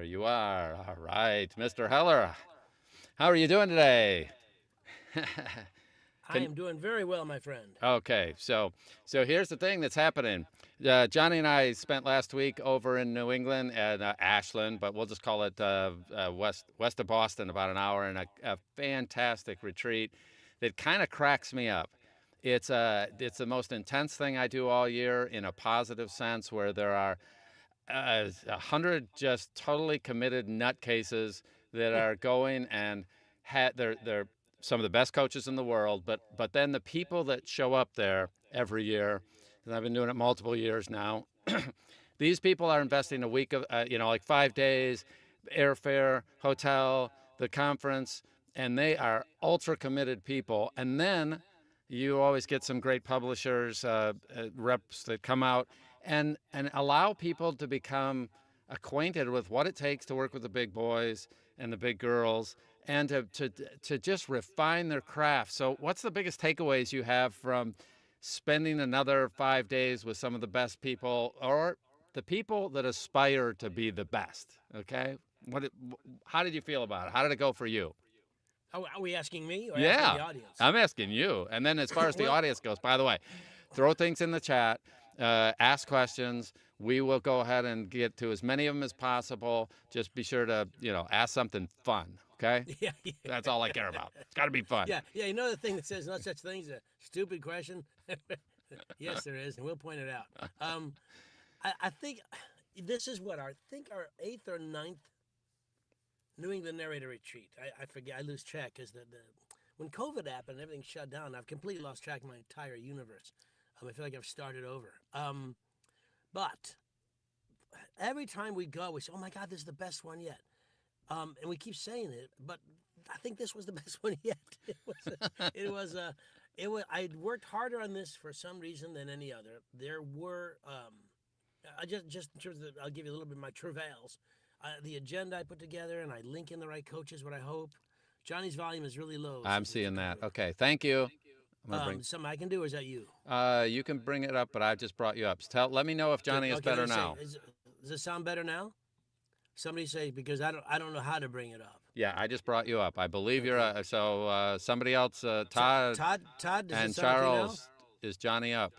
you are. All right, Mr. Heller. How are you doing today? I am doing very well, my friend. Okay, so here's the thing that's happening. Johnny and I spent last week over in New England at Ashland, but we'll just call it west of Boston, about an hour, and a fantastic retreat that kind of cracks me up. It's the most intense thing I do all year in a positive sense, where there are 100 just totally committed nutcases that are going and they're some of the best coaches in the world, but then the people that show up there every year, and I've been doing it multiple years now, these people are investing a week of, like 5 days, airfare, hotel, the conference, and they are ultra committed people. And then you always get some great publishers, reps that come out and allow people to become acquainted with what it takes to work with the big boys and the big girls, and to just refine their craft. So what's the biggest takeaways you have from spending another 5 days with some of the best people, or the people that aspire to be the best? Okay, how did you feel about it? How did it go for you? Are we asking me or asking Yeah, the audience? I'm asking you. And then as far as the Well, audience goes, by the way, throw things in the chat, ask questions. We will go ahead and get to as many of them as possible. Just be sure to, ask something fun. Okay? yeah, That's all I care about. It's got to be fun. yeah. You know the thing that says no such thing as a stupid question? Yes, there is, and we'll point it out. I think this is what our eighth or ninth New England narrator retreat. I forget. I lose track because when COVID happened, everything shut down. I've completely lost track of my entire universe. I feel like I've started over. But every time we go, we say, "Oh my God, this is the best one yet," and we keep saying it. But I think this was the best one yet. It was. I worked harder on this for some reason than any other. There were. I just in terms of I'll give you a little bit of my travails. The agenda I put together, and I link in the right coaches. What I hope. Johnny's volume is really low. I'm seeing that. Okay, thank you. Something I can do, or is that you? You can bring it up, but I just brought you up. Let me know if Johnny is better now. Does it sound better now? Somebody say, because I don't know how to bring it up. Yeah, I just brought you up. I believe you're somebody else, Todd Todd, does and it sound okay now? Charles, is Johnny up?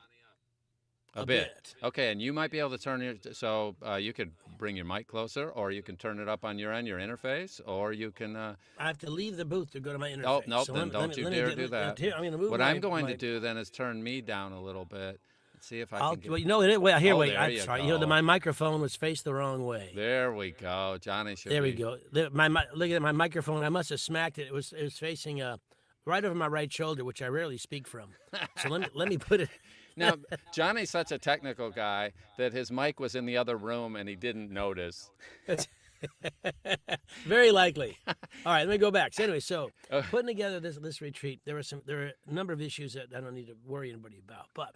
A bit. Okay, and you might be able to turn you could bring your mic closer, or you can turn it up on your end, your interface, or you can. I have to leave the booth to go to my interface. Oh, nope, then don't you dare do that. I'm going to move what I'm going to do then is turn me down a little bit. Let's see if I can get. Well, you know it. Wait, here, Oh, wait. there I'm you sorry. go. My microphone was faced the wrong way. There we go. Johnny should. There we go. Look at my microphone. I must have smacked it. It was facing right over my right shoulder, which I rarely speak from. So let me put it. Now, Johnny's such a technical guy that his mic was in the other room and he didn't notice. Very likely. All right, let me go back. So anyway, putting together this retreat, there are a number of issues that I don't need to worry anybody about. But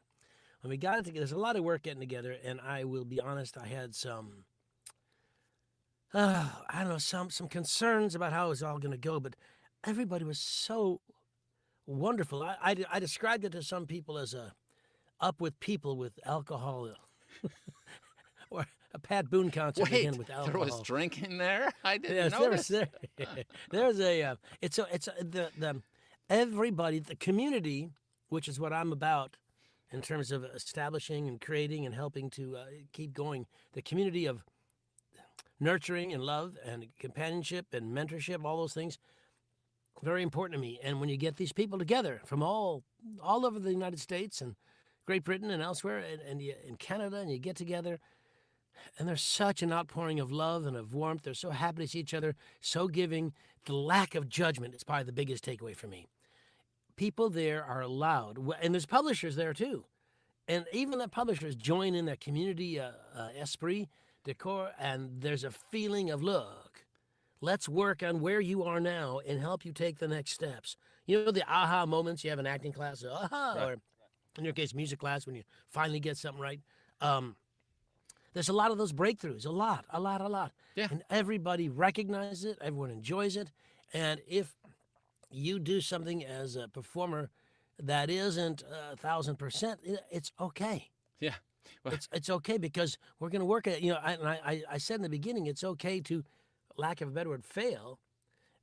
when we got it together, there's a lot of work getting together, and I will be honest, I had some, I don't know, some concerns about how it was all going to go. But everybody was so wonderful. I described it to some people as up with people with alcohol, or a Pat Boone concert again with alcohol. There was drinking there? I didn't notice. There's everybody, the community, which is what I'm about in terms of establishing and creating and helping to keep going. The community of nurturing and love and companionship and mentorship, all those things, very important to me. And when you get these people together from all over the United States and Great Britain and elsewhere, and in Canada, and you get together, and there's such an outpouring of love and of warmth. They're so happy to see each other, so giving. The lack of judgment is probably the biggest takeaway for me. People there are allowed, and there's publishers there too, and even the publishers join in that community esprit, decor, and there's a feeling of, look, let's work on where you are now and help you take the next steps. You know, the aha moments you have in acting class, aha, Right. Or in your case, music class, when you finally get something right. There's a lot of those breakthroughs, a lot. Yeah. And everybody recognizes it, everyone enjoys it. And if you do something as a performer that isn't 1,000%, it's okay. Yeah. Well, It's okay, because we're going to work at it. You know, I said in the beginning, it's okay to lack of a better word, fail.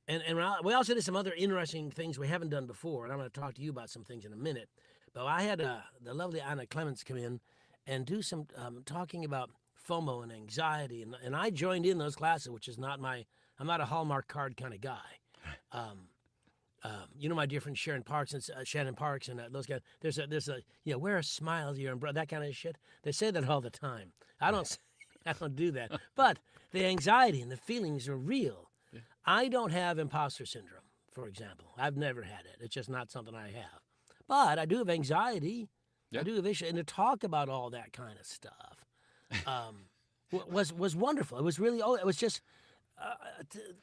And we also did some other interesting things we haven't done before, and I'm going to talk to you about some things in a minute. But I had the lovely Anna Clements come in and do some talking about FOMO and anxiety, and I joined in those classes, which is not I'm not a Hallmark card kind of guy. You know, my dear friend Shannon Parks and those guys. There's a wear a smile to your umbrella, that kind of shit. They say that all the time. I don't do that. But the anxiety and the feelings are real. Yeah. I don't have imposter syndrome, for example. I've never had it. It's just not something I have. But I do have anxiety. Yeah. I do have issues, and to talk about all that kind of stuff was wonderful. It was really. It was just.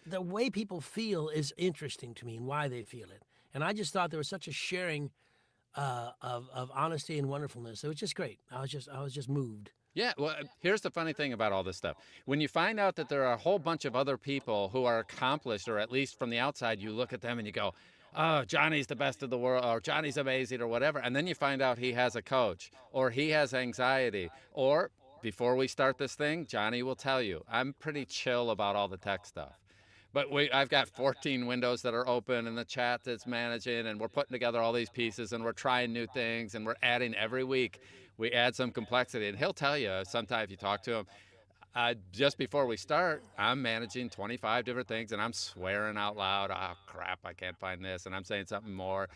The way people feel is interesting to me and why they feel it. And I just thought there was such a sharing of honesty and wonderfulness. It was just great. I was just moved. Yeah, well, here's the funny thing about all this stuff. When you find out that there are a whole bunch of other people who are accomplished, or at least from the outside, you look at them and you go, oh, Johnny's the best of the world, or Johnny's amazing, or whatever. And then you find out he has a coach, or he has anxiety, or before we start this thing, Johnny will tell you, I'm pretty chill about all the tech stuff. But I've got 14 windows that are open and the chat that's managing, and we're putting together all these pieces, and we're trying new things, and we're adding every week. We add some complexity, and he'll tell you sometime if you talk to him, just before we start, I'm managing 25 different things, and I'm swearing out loud, oh, crap, I can't find this, and I'm saying something more.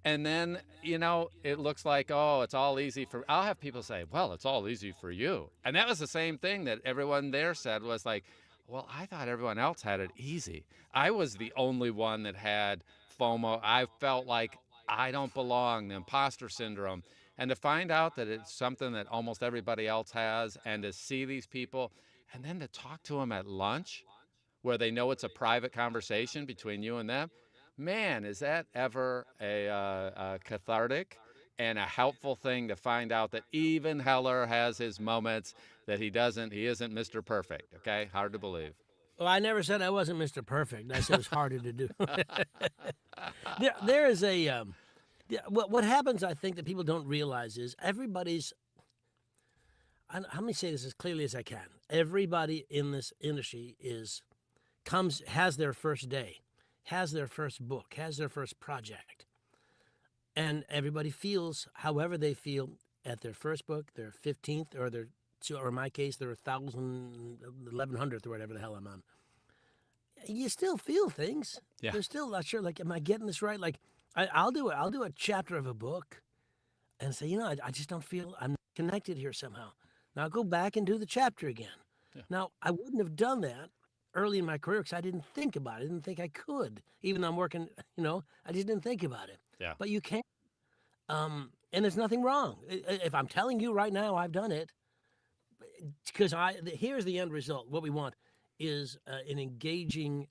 And then, it looks like, oh, it's all easy I'll have people say, well, it's all easy for you. And that was the same thing that everyone there said was like, well, I thought everyone else had it easy. I was the only one that had FOMO. I felt like I don't belong, the imposter syndrome. And to find out that it's something that almost everybody else has, and to see these people, and then to talk to them at lunch where they know it's a private conversation between you and them, man, is that ever a cathartic and a helpful thing to find out that even Heller has his moments, that he isn't Mr. Perfect, okay? Hard to believe. Well, I never said I wasn't Mr. Perfect. I said it was harder to do. There is a... what happens, I think, that people don't realize is everybody's... Let me say this as clearly as I can. Everybody in this industry has their first day, has their first book, has their first project. And everybody feels however they feel at their first book, their 15th, or in my case, their 1100th, or whatever the hell I'm on. You still feel things. Yeah. They're still not sure, like, am I getting this right? Like, I'll do a chapter of a book and say, I just don't feel I'm connected here somehow. Now I'll go back and do the chapter again. Yeah. Now, I wouldn't have done that early in my career because I didn't think about it. I didn't think I could. Even though I'm working, I just didn't think about it. Yeah. But you can. And there's nothing wrong. If I'm telling you right now I've done it, because here's the end result. What we want is an engaging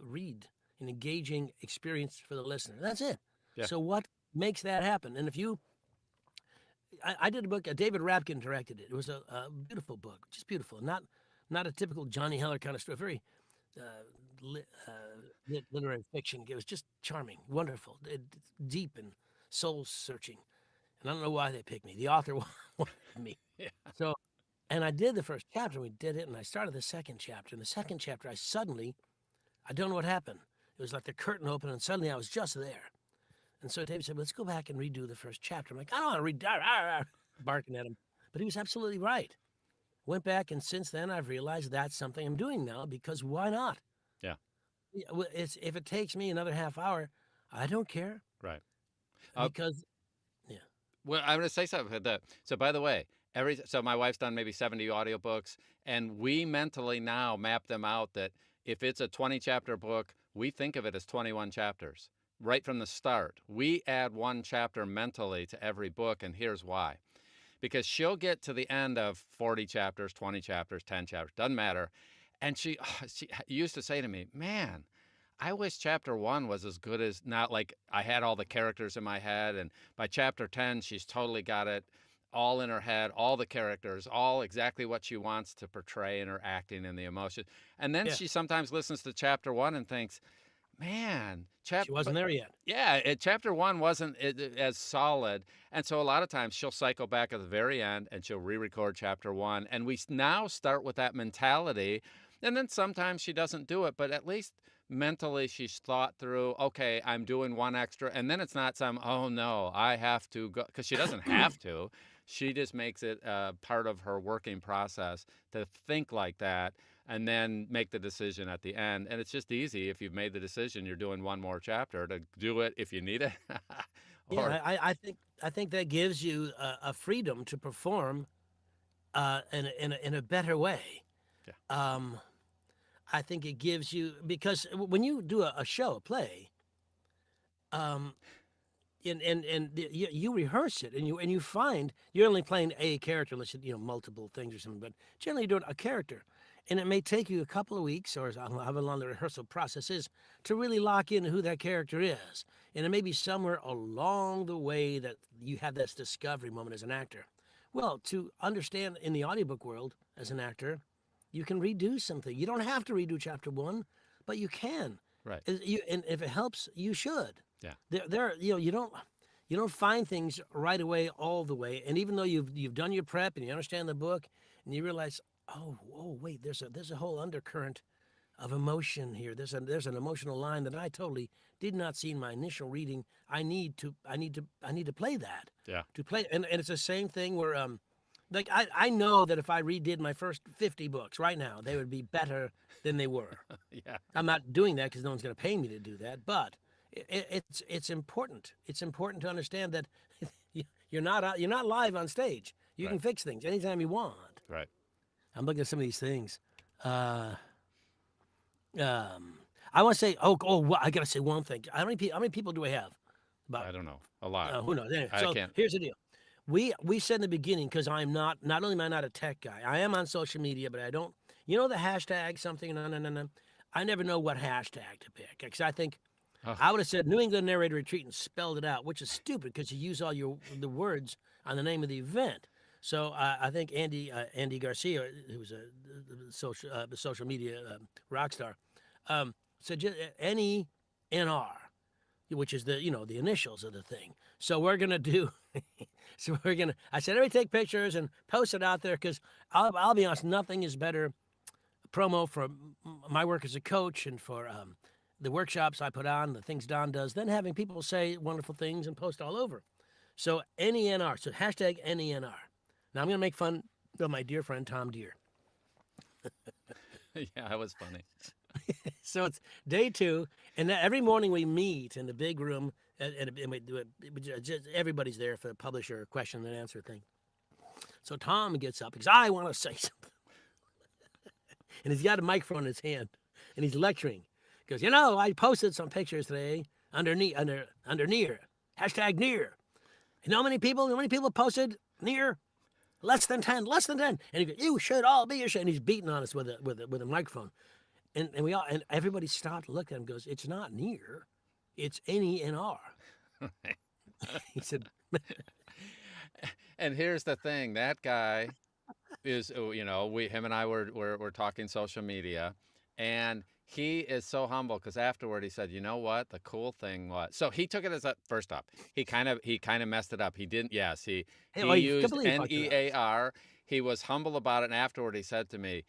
read, an engaging experience for the listener. That's it. Yeah. So what makes that happen? And if you... I did a book. David Rapkin directed it. It was a beautiful book, just beautiful. Not a typical Johnny Heller kind of story. Very literary fiction. It was just charming, wonderful, deep and soul searching. And I don't know why they picked me. The author wanted me. Yeah. So, and I did the first chapter. We did it, and I started the second chapter. In the second chapter, I don't know what happened. It was like the curtain opened, and suddenly I was just there. And so David said, let's go back and redo the first chapter. I'm like, I don't want to read, barking at him. But he was absolutely right. Went back, and since then, I've realized that's something I'm doing now, because why not? Yeah. If it takes me another half hour, I don't care. Right. Because, yeah. Well, I'm going to say something about that. So, by the way, so my wife's done maybe 70 audiobooks, and we mentally now map them out that if it's a 20-chapter book, we think of it as 21 chapters. Right from the start, we add one chapter mentally to every book, and here's why. Because she'll get to the end of 40 chapters, 20 chapters, 10 chapters, doesn't matter. And she used to say to me, man, I wish chapter 1 was as good as, not like I had all the characters in my head, and by chapter 10, she's totally got it all in her head, all the characters, all exactly what she wants to portray in her acting and the emotion. And then she sometimes listens to chapter 1 and thinks, man, she wasn't there yet. Yeah, chapter 1 wasn't as solid. And so a lot of times she'll cycle back at the very end and she'll re-record chapter 1. And we now start with that mentality And then sometimes she doesn't do it, but at least mentally she's thought through, okay, I'm doing one extra. And then it's not some, oh no, I have to go, because she doesn't have to. She just makes it part of her working process to think like that and then make the decision at the end. And it's just easy if you've made the decision, you're doing one more chapter to do it if you need it. Or, Yeah, I think that gives you a freedom to perform in a better way. yeah, I think it gives you, because when you do a show, a play, um, you rehearse it, and you find you're only playing a character, unless multiple things or something. But generally, you're doing a character, and it may take you a couple of weeks or however long the rehearsal process is to really lock in who that character is. And it may be somewhere along the way that you have this discovery moment as an actor. Well, to understand in the audiobook world as an actor, you can redo something. You don't have to redo chapter one, but you can. right. And if it helps, you should. Yeah. You don't find things right away all the way. And even though you've done your prep and you understand the book, and you realize, oh wait, there's a whole undercurrent of emotion here. There's an emotional line that I totally did not see in my initial reading. I need to play that. Yeah. To play, and it's the same thing where like I know that if I redid my first 50 books right now, they would be better than they were. Yeah. I'm not doing that because no one's going to pay me to do that, but it's important. It's important to understand that you're not live on stage. You can fix things anytime you want. Right. I'm looking at some of these things. I want to say, I got to say one thing. How many people do I have? I don't know. A lot. Who knows? Anyway, I so can't. here's the deal. We said in the beginning, because I'm not only am I not a tech guy, I am on social media, but I don't, the hashtag something, no. I never know what hashtag to pick, because I think I would have said New England Narrator Retreat and spelled it out, which is stupid because you use all the words on the name of the event. So I think Andy Garcia, who's a social media rock star, said just NENR, which is the initials of the thing. So we're gonna do. I said, everybody take pictures and post it out there, because I'll be honest, nothing is better promo for my work as a coach and for the workshops I put on, the things Don does, than having people say wonderful things and post all over. So NENR, so hashtag NENR. Now I'm going to make fun of my dear friend Tom Deere. Yeah, that was funny. So it's day 2, and every morning we meet in the big room, and we do it. Everybody's there for the publisher question and answer thing. So Tom gets up because I want to say something, and he's got a microphone in his hand, and he's lecturing. He goes, I posted some pictures today under near hashtag near. You know how many people posted near? Less than 10. And he goes, you should all be ashamed. And he's beating on us with a microphone. And everybody stopped, looked at him, and goes, it's not near, it's NENR. He said, And here's the thing, that guy is, him and I were talking social media, and he is so humble, because afterward he said, you know what, the cool thing was, so he took it as first up, he kind of messed it up. He didn't, yes, he used NEAR. He was humble about it, and afterward he said to me,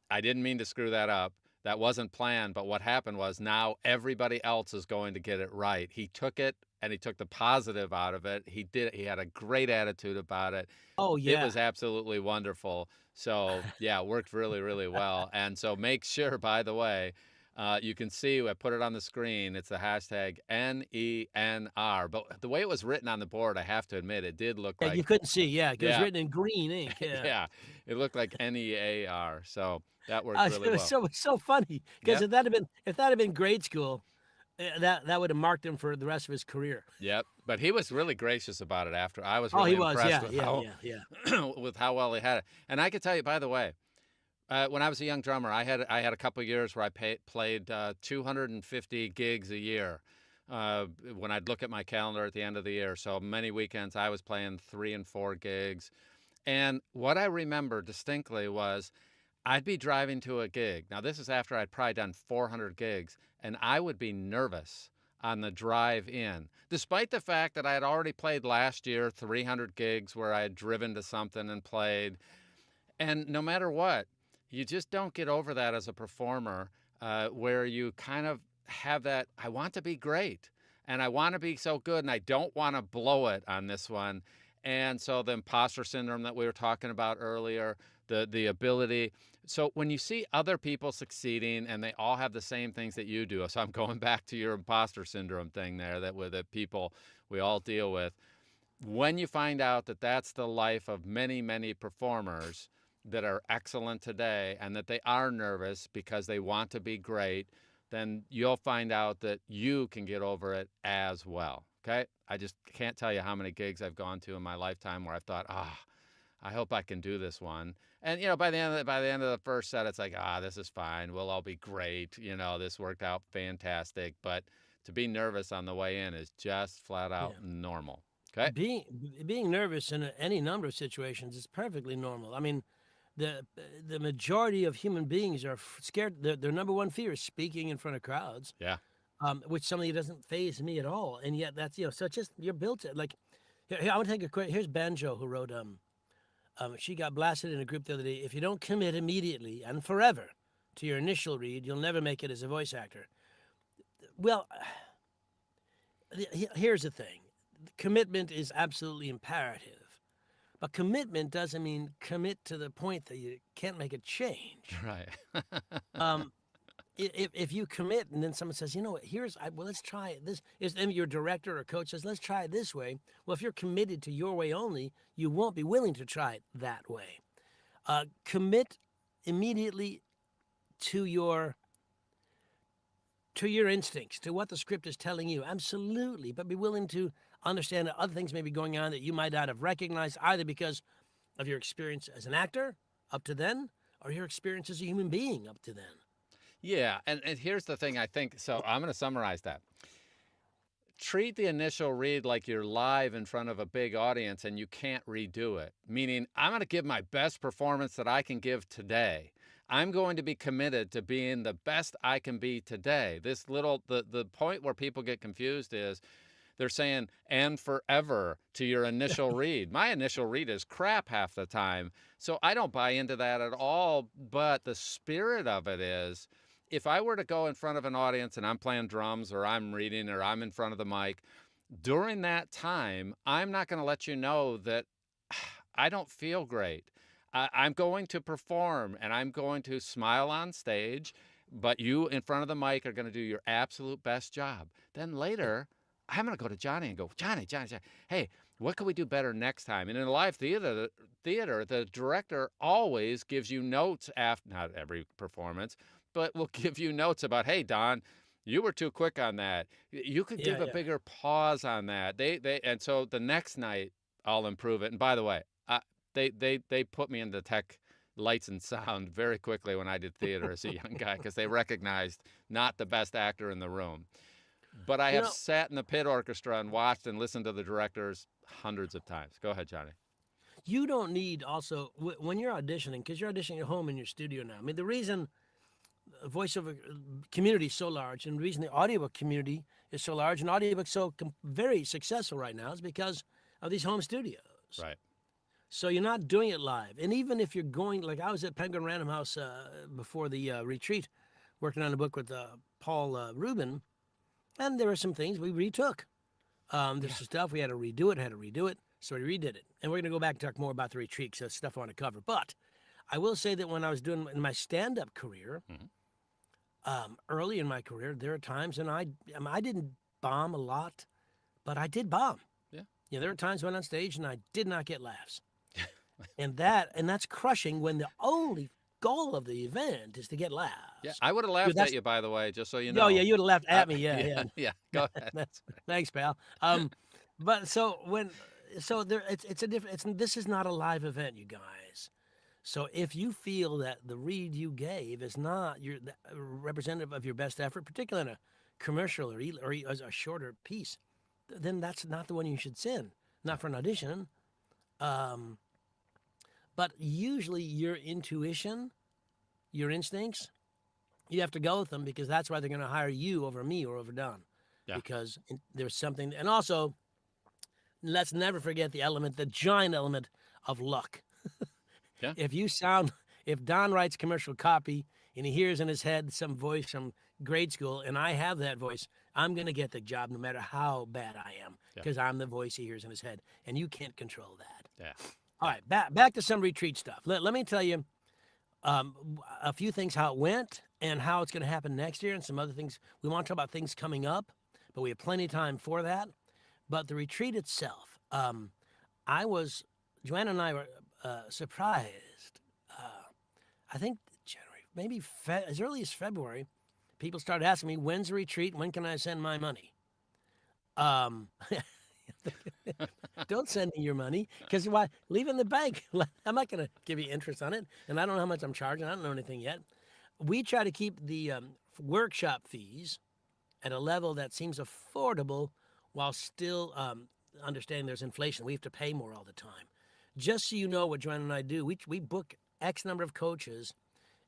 I didn't mean to screw that up. That wasn't planned, but what happened was now everybody else is going to get it right. He took it, and he took the positive out of it. He had a great attitude about it. oh, yeah. It was absolutely wonderful. So, yeah, it worked really, really well. And so make sure, by the way, you can see, I put it on the screen, it's the hashtag NENR. But the way it was written on the board, I have to admit, it did look like... you couldn't see, it was written in green ink. Yeah, it looked like NEAR. So that worked really well. So funny, because if that had been grade school, that would have marked him for the rest of his career. Yep, but he was really gracious about it after. I was really impressed with how well he had it. And I could tell you, by the way, when I was a young drummer, I had a couple of years where I played 250 gigs a year. When I'd look at my calendar at the end of the year, so many weekends I was playing 3 and 4 gigs. And what I remember distinctly was I'd be driving to a gig. Now, this is after I'd probably done 400 gigs, and I would be nervous on the drive in, despite the fact that I had already played last year 300 gigs where I had driven to something and played. And no matter what, you just don't get over that as a performer, where you kind of have that, I want to be great and I want to be so good and I don't want to blow it on this one. And so the imposter syndrome that we were talking about earlier, the ability. So when you see other people succeeding and they all have the same things that you do, so I'm going back to your imposter syndrome thing there, that people we all deal with. When you find out that that's the life of many, many performers that are excellent today and that they are nervous because they want to be great, then you'll find out that you can get over it as well. Okay? I just can't tell you how many gigs I've gone to in my lifetime where I've thought, I hope I can do this one. And by the end of the first set, it's like, this is fine. We'll all be great. This worked out fantastic. But to be nervous on the way in is just flat out normal. Okay. Being nervous in any number of situations is perfectly normal. I mean, the majority of human beings are scared. Their number one fear is speaking in front of crowds. Yeah. Which something that doesn't faze me at all. And yet that's so it's just you're built to like. Here, I want to take a quick. Here's Banjo who wrote she got blasted in a group the other day. If you don't commit immediately and forever to your initial read, you'll never make it as a voice actor. Well, here's the thing. Commitment is absolutely imperative. But commitment doesn't mean commit to the point that you can't make a change. Right. If you commit and then someone says, let's try it. This is your director or coach says, let's try it this way. Well, if you're committed to your way only, you won't be willing to try it that way. Commit immediately to your instincts, to what the script is telling you. Absolutely. But be willing to understand that other things may be going on that you might not have recognized, either because of your experience as an actor up to then, or your experience as a human being up to then. Yeah, and here's the thing, I think, so I'm going to summarize that. Treat the initial read like you're live in front of a big audience and you can't redo it. Meaning, I'm going to give my best performance that I can give today. I'm going to be committed to being the best I can be today. The point where people get confused is they're saying, and forever to your initial read. My initial read is crap half the time. So I don't buy into that at all. But the spirit of it is, if I were to go in front of an audience and I'm playing drums or I'm reading or I'm in front of the mic, during that time, I'm not going to let you know that I don't feel great. I'm going to perform and I'm going to smile on stage, but you in front of the mic are going to do your absolute best job. Then later, I'm going to go to Johnny and go, Johnny, hey, what can we do better next time? And in a live theater, the director always gives you notes after, not every performance, but will give you notes about, hey, Don, you were too quick on that. You could give a bigger pause on that. And so the next night I'll improve it. And by the way, they put me into tech lights and sound very quickly when I did theater as a young guy, because they recognized not the best actor in the room. But I have sat in the pit orchestra and watched and listened to the directors hundreds of times. Go ahead, Johnny. You don't need also, when you're auditioning, because you're auditioning at home in your studio now. I mean, the reason voiceover community is so large, and the reason the audiobook community is so large and audiobooks so very successful right now is because of these home studios. Right. So you're not doing it live. And even if you're going, like I was at Penguin Random House before the retreat, working on a book with Paul Rubin, and there were some things we retook. There's some stuff we had to redo it, so we redid it. And we're going to go back and talk more about the retreat, because that's stuff I want to cover. But I will say that when I was doing in my stand-up career, early in my career, there are times, and I didn't bomb a lot, but I did bomb. Yeah, there were times when on stage and I did not get laughs. and that's crushing when the only goal of the event is to get laughs. Yeah, I would have laughed at you, by the way, just so you know. Oh, yeah, you would have laughed at me, yeah. Go ahead. Thanks, pal. But so it's a different. This is not a live event, you guys. So if you feel that the read you gave is not representative of your best effort, particularly in a commercial or a shorter piece, then that's not the one you should send. Not for an audition. But usually your intuition, your instincts, you have to go with them, because that's why they're going to hire you over me or over Don. Yeah. Because there's something, and also, let's never forget the giant element of luck. Yeah. If you sound if Don writes commercial copy and he hears in his head some voice from grade school, and I have that voice, I'm going to get the job no matter how bad I am, Yeah. because I'm the voice he hears in his head, and you can't control that. Yeah. All right, back to some retreat stuff. Let me tell you a few things, how it went and how it's going to happen next year, and some other things. We want to talk about things coming up, but we have plenty of time for that. But the retreat itself, Joanna and I were surprised. I think January, maybe as early as February, people started asking me, when's the retreat? When can I send my money? Don't send me your money, because why? Leave it in the bank. I'm not going to give you interest on it, and I don't know how much I'm charging. I don't know anything yet. We try to keep the workshop fees at a level that seems affordable while still understanding there's inflation. We have to pay more all the time. Just so you know what Joanna and I do, we book X number of coaches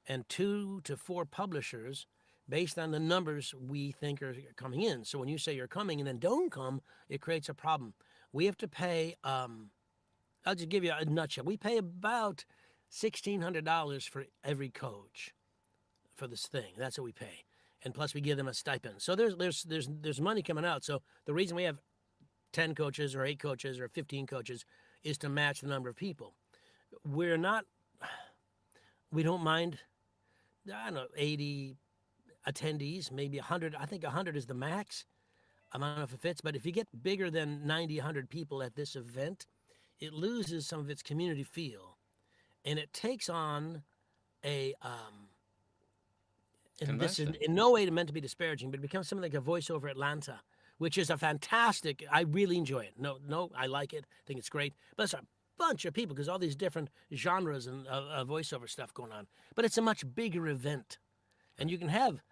and 2 to 4 publishers based on the numbers we think are coming in. So when you say you're coming and then don't come, it creates a problem. We have to pay, I'll just give you a nutshell. We pay about $1,600 for every coach for this thing. That's what we pay. And plus we give them a stipend. So there's money coming out. So the reason we have 10 coaches or 8 coaches or 15 coaches is to match the number of people. We don't mind, I don't know, 80 attendees, maybe 100. I think 100 is the max. I don't know if it fits, but if you get bigger than 90, 100 people at this event, it loses some of its community feel. And it takes on a, and this is in no way meant to be disparaging, but it becomes something like a Voice Over Atlanta, which is a fantastic, I really enjoy it. No, I like it. I think it's great. But it's a bunch of people because all these different genres and voiceover stuff going on. But it's a much bigger event. And you can have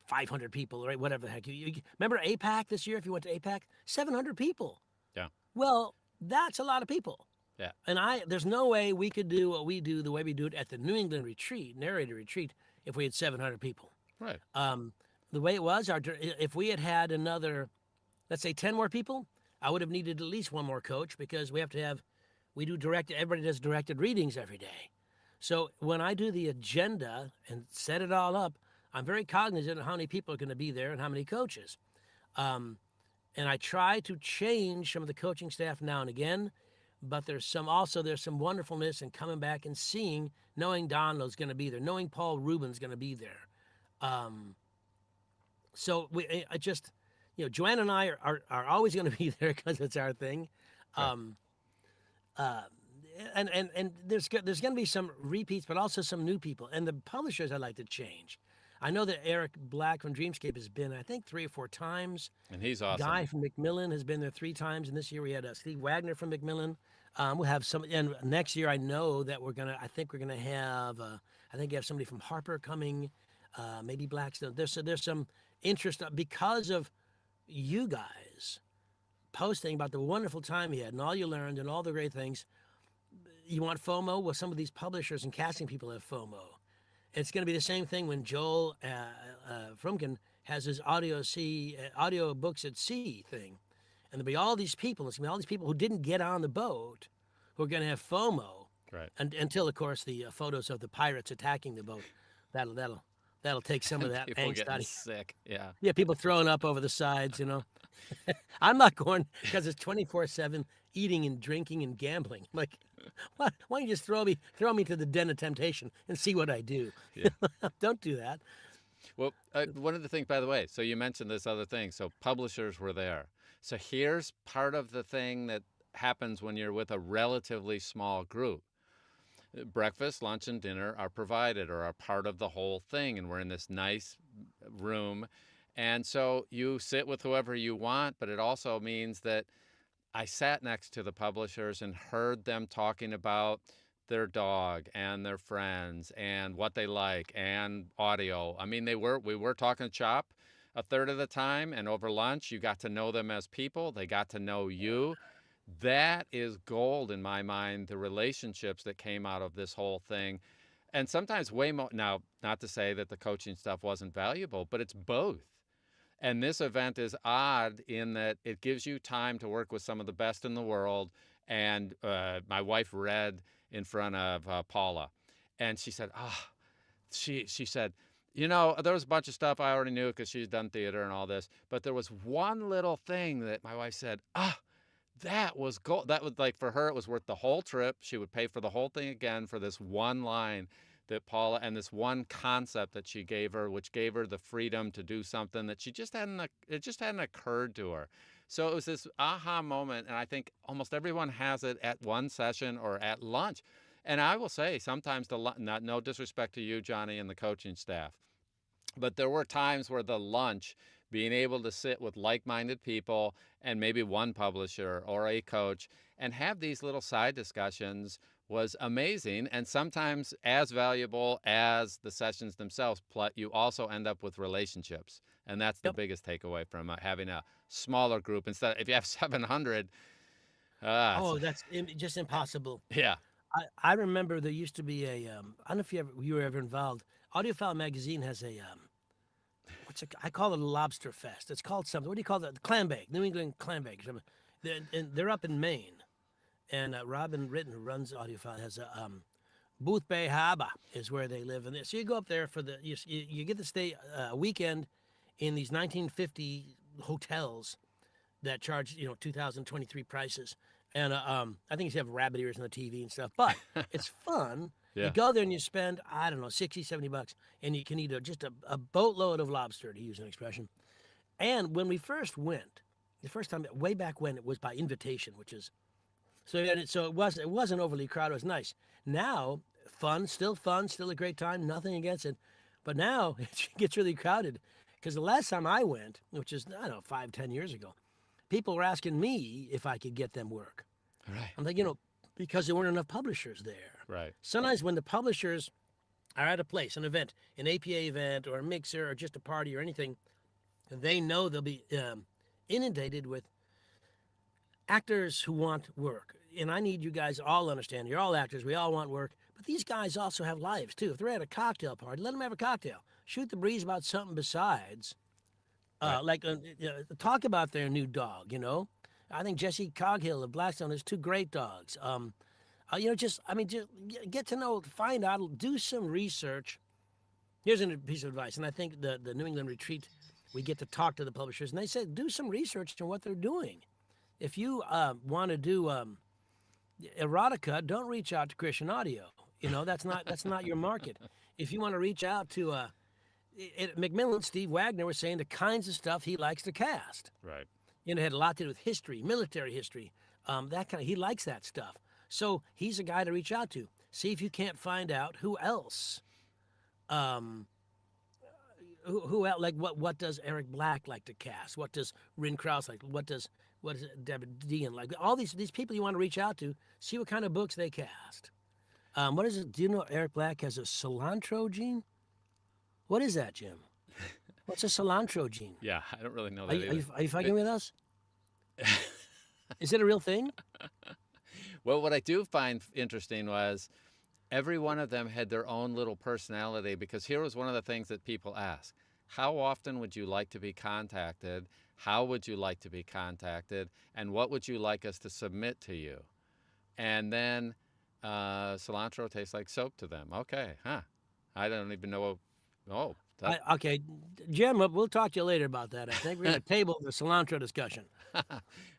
500 people, right? Whatever the heck. You remember APAC this year? If you went to APAC, 700 people. Yeah. Well, that's a lot of people. Yeah. And there's no way we could do what we do the way we do it at the New England retreat, narrator retreat, if we had 700 people. Right. The way it was, if we had another, let's say 10 more people, I would have needed at least one more coach, because everybody does directed readings every day. So when I do the agenda and set it all up, I'm very cognizant of how many people are going to be there and how many coaches. And I try to change some of the coaching staff now and again, but there's some wonderfulness in coming back and seeing, knowing Donald's going to be there, knowing Paul Rubin's going to be there. So Joanna and I are always going to be there because it's our thing. Right. And there's going to be some repeats, but also some new people. And the publishers I'd like to change. I know that Eric Black from Dreamscape has been, I think, 3 or 4 times. And he's awesome. Guy from Macmillan has been there 3 times. And this year we had Steve Wagner from Macmillan. We'll have some, and next year I know that I think we're going to have, you have somebody from Harper coming, maybe Blackstone. There's some interest because of you guys posting about the wonderful time you had and all you learned and all the great things. You want FOMO? Well, some of these publishers and casting people have FOMO. It's going to be the same thing when Joel Frumkin has his audiobooks at sea thing. And there'll be all these people. It's going to be all these people who didn't get on the boat who are going to have FOMO. Right. Until, of course, the photos of the pirates attacking the boat. That'll take some of that people angst getting out of sick. Yeah. Yeah, people throwing up over the sides, I'm not going because it's 24/7 eating and drinking and gambling. Like, why don't you just throw me to the den of temptation and see what I do? Yeah. Don't do that. Well, one of the things, by the way, so you mentioned this other thing. So publishers were there. So here's part of the thing that happens when you're with a relatively small group. Breakfast, lunch, and dinner are provided or are part of the whole thing. And we're in this nice room. And so you sit with whoever you want, but it also means that I sat next to the publishers and heard them talking about their dog and their friends and what they like and audio. I mean, we were talking shop a third of the time, and over lunch, you got to know them as people. They got to know you. That is gold in my mind, the relationships that came out of this whole thing. And sometimes way more, now, not to say that the coaching stuff wasn't valuable, but it's both. And this event is odd in that it gives you time to work with some of the best in the world. And my wife read in front of Paula. And she said, ah, she said, you know, there was a bunch of stuff I already knew because she's done theater and all this, but there was one little thing that my wife said, ah, that was gold. That was like, for her, it was worth the whole trip. She would pay for the whole thing again for this one line that Paula, and this one concept that she gave her, which gave her the freedom to do something that it just hadn't occurred to her. So it was this aha moment. And I think almost everyone has it at one session or at lunch. And I will say sometimes no disrespect to you, Johnny, and the coaching staff, but there were times where the lunch, being able to sit with like-minded people and maybe one publisher or a coach and have these little side discussions was amazing, and sometimes as valuable as the sessions themselves. You also end up with relationships, and that's the Yep. biggest takeaway from having a smaller group. Instead, if you have 700, Oh, that's just impossible. yeah, I remember there used to be a I don't know if you were ever involved. Audiophile magazine has a I call it a lobster fest. It's called something. What do you call that? The clam bake, New England clam bake. They're up in Maine, and Robin Ritten, who runs Audiophile, has a Booth Bay Harbor is where they live, and so you go up there for you get to stay a weekend in these 1950 hotels that charge 2023 prices. And I think you have rabbit ears on the TV and stuff, but it's fun. You yeah, go there and you spend, I don't know, 60, 70 bucks, and you can eat just a boatload of lobster, to use an expression. And when we first went, the first time, way back when, it was by invitation, which is, so it wasn't overly crowded. It was nice. Now, fun, still a great time, nothing against it. But now it gets really crowded, because the last time I went, which is, I don't know, 5, 10 years ago, people were asking me if I could get them work. right, I'm like, because there weren't enough publishers there. right, Sometimes when the publishers are at a place, an event, an APA event or a mixer or just a party or anything, they know they'll be inundated with actors who want work. And I need you guys all understand, you're all actors, we all want work, but these guys also have lives too. If they're at a cocktail party, let them have a cocktail. Shoot the breeze about something besides. right. Talk about their new dog, I think Jesse Coghill of Blackstone has 2 great dogs. Just get to know, find out, do some research. Here's a piece of advice, and I think the New England retreat, we get to talk to the publishers, and they said do some research on what they're doing. If you want to do erotica, don't reach out to Christian Audio. That's not your market. If you want to reach out to at Macmillan, Steve Wagner was saying the kinds of stuff he likes to cast. Right. It had a lot to do with history, military history, he likes that stuff. So he's a guy to reach out to. See if you can't find out who else. Who else? Like what does Eric Black like to cast? What does Rin Krause like? What is David Dean like? All these people you want to reach out to. See what kind of books they cast. What is it? Do you know Eric Black has a cilantro gene? What is that, Jim? What's a cilantro gene? Yeah, I don't really know that either. Are you fucking with us? Is it a real thing? Well, what I do find interesting was every one of them had their own little personality, because here was one of the things that people ask. How often would you like to be contacted? How would you like to be contacted? And what would you like us to submit to you? And then cilantro tastes like soap to them. Okay, huh. I don't even know. Oh, Okay, Jim, we'll talk to you later about that. I think we're going to table the cilantro discussion.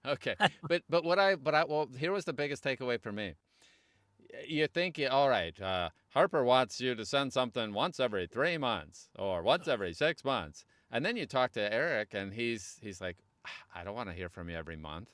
okay. But well, here was the biggest takeaway for me. You think, all right, Harper wants you to send something once every 3 months or once every 6 months. And then you talk to Eric and he's like, I don't want to hear from you every month,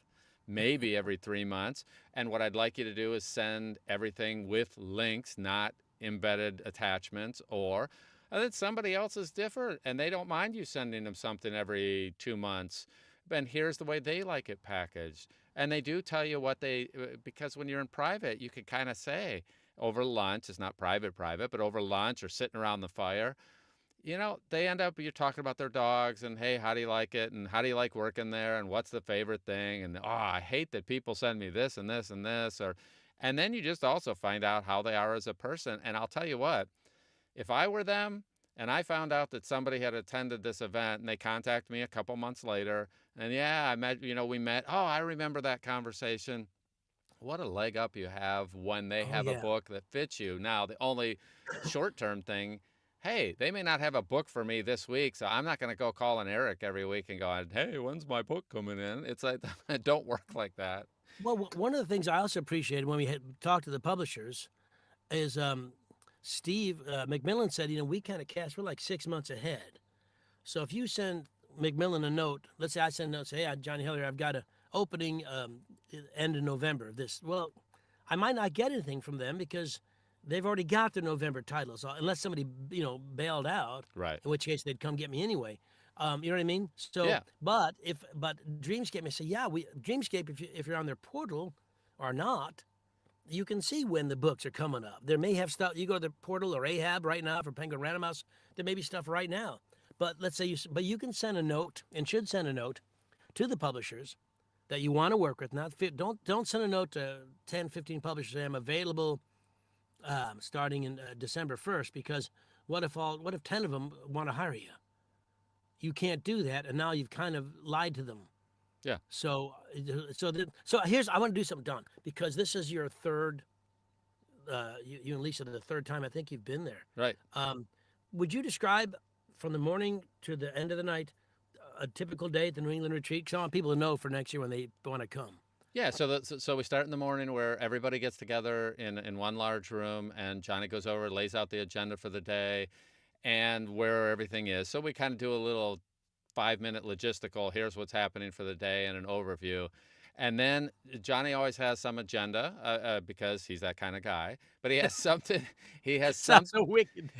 maybe every 3 months. And what I'd like you to do is send everything with links, not embedded attachments, and then somebody else is different and they don't mind you sending them something every 2 months. And here's the way they like it packaged. And they do tell you because when you're in private, you can kind of say over lunch, it's not private, but over lunch or sitting around the fire, they end up, you're talking about their dogs and, hey, how do you like it? And how do you like working there? And what's the favorite thing? And, I hate that people send me this and this and this. And then you just also find out how they are as a person. And I'll tell you what, if I were them and I found out that somebody had attended this event and they contacted me a couple months later and, yeah, I met, we met. Oh, I remember that conversation. what a leg up you have when they Oh have a yeah. book that fits you. Now, the only short-term thing, hey, they may not have a book for me this week, so I'm not going to go calling Eric every week and going, hey, when's my book coming in? It's like, it don't work like that. Well, one of the things I also appreciated when we had talked to the publishers is Steve McMillan said, we kind of cast, we're like 6 months ahead. So if you send McMillan a note, let's say I send a note, say, hey, Johnny Heller, I've got an opening end of November of this. Well, I might not get anything from them because they've already got the November title. So unless somebody, bailed out, Right. in which case they'd come get me anyway. You know what I mean? So, Yeah. but Dreamscape may say, yeah, Dreamscape, if you're on their portal or not, you can see when the books are coming up. There may have stuff. You go to the portal or Ahab right now for Penguin Random House. There may be stuff right now. But let's say you can send a note and should send a note to the publishers that you want to work with. Don't send a note to 10, 15 publishers saying I'm available starting in December 1st, because what if 10 of them want to hire you? You can't do that, and now you've kind of lied to them. Yeah. So I want to do something, Don, because this is your third. You and Lisa, the third time I think you've been there. Right. Would you describe from the morning to the end of the night a typical day at the New England retreat? Because I want people to know for next year when they want to come. Yeah, so we start in the morning where everybody gets together in one large room, and Johnny goes over, lays out the agenda for the day, and where everything is. So we kind of do a little 5-minute logistical. Here's what's happening for the day and an overview. And then Johnny always has some agenda because he's that kind of guy. But he has something. He has Sounds some. so wicked.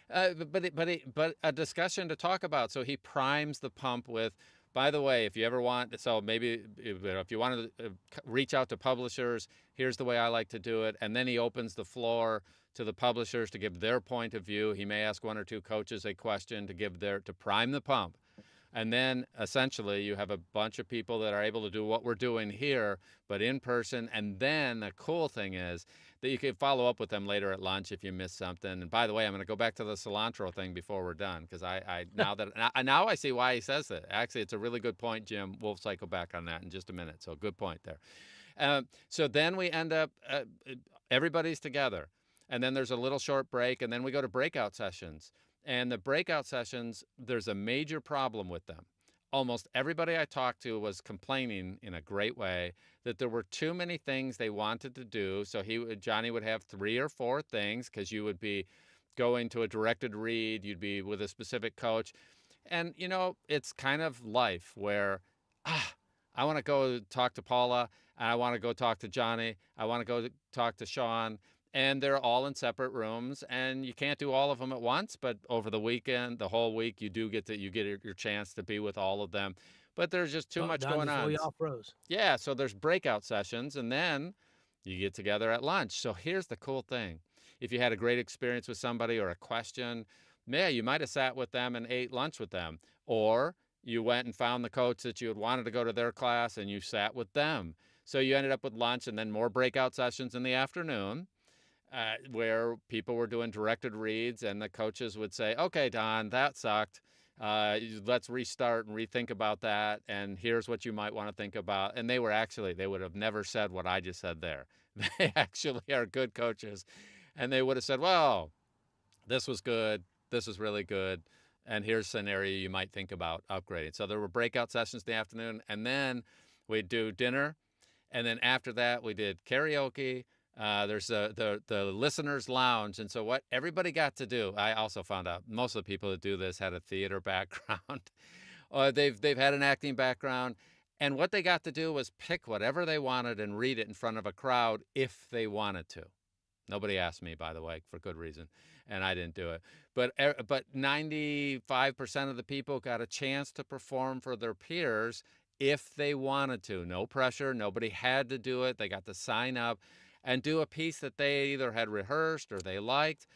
But a discussion to talk about. So he primes the pump with, by the way, if you ever want, so maybe if you want to reach out to publishers, here's the way I like to do it. And then he opens the floor to the publishers to give their point of view. He may ask one or two coaches a question to prime the pump. And then essentially you have a bunch of people that are able to do what we're doing here, but in person. And then the cool thing is that you can follow up with them later at lunch if you missed something. And by the way, I'm going to go back to the cilantro thing before we're done, because now I see why he says that. Actually, it's a really good point, Jim. We'll cycle back on that in just a minute. So good point there. So then we end up, everybody's together. And then there's a little short break, and then we go to breakout sessions. And the breakout sessions, there's a major problem with them. Almost everybody I talked to was complaining in a great way that there were too many things they wanted to do. So Johnny would have 3 or 4 things, because you would be going to a directed read, you'd be with a specific coach. And, it's kind of life where, I want to go talk to Paula, and I want to go talk to Johnny, I want to go talk to Sean. And they're all in separate rooms, and you can't do all of them at once. But over the weekend, the whole week, you get your chance to be with all of them. But there's just too much going on. We all froze. Yeah, so there's breakout sessions, and then you get together at lunch. So here's the cool thing: if you had a great experience with somebody or a question, you might have sat with them and ate lunch with them, or you went and found the coach that you had wanted to go to their class, and you sat with them. So you ended up with lunch, and then more breakout sessions in the afternoon. Where people were doing directed reads, and the coaches would say, okay, Don, that sucked. Let's restart and rethink about that. And here's what you might want to think about. And they would have never said what I just said there. They actually are good coaches. And they would have said, well, this was good. This was really good. And here's an area you might think about upgrading. So there were breakout sessions in the afternoon, and then we'd do dinner. And then after that, we did karaoke. There's the listeners' lounge. And so what everybody got to do, I also found out most of the people that do this had a theater background. They've had an acting background. And what they got to do was pick whatever they wanted and read it in front of a crowd if they wanted to. Nobody asked me, by the way, for good reason, and I didn't do it. But 95% of the people got a chance to perform for their peers if they wanted to. No pressure. Nobody had to do it. They got to sign up and do a piece that they either had rehearsed or they liked.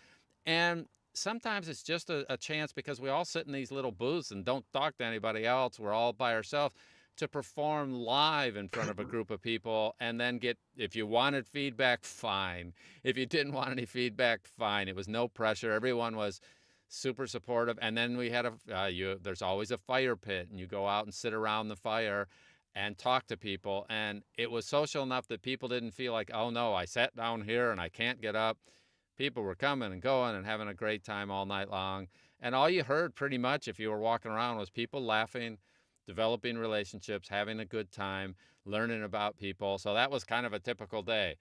And sometimes it's just a chance, because we all sit in these little booths and don't talk to anybody else. We're all by ourselves, to perform live in front of a group of people, and then if you wanted feedback, fine. If you didn't want any feedback, fine. It was no pressure. Everyone was super supportive. And then we had there's always a fire pit, and you go out and sit around the fire. and talk to people. And it was social enough that people didn't feel like, oh no, I sat down here and I can't get up. People were coming and going and having a great time all night long. And all you heard pretty much if you were walking around was people laughing, developing relationships, having a good time, learning about people. So that was kind of a typical day.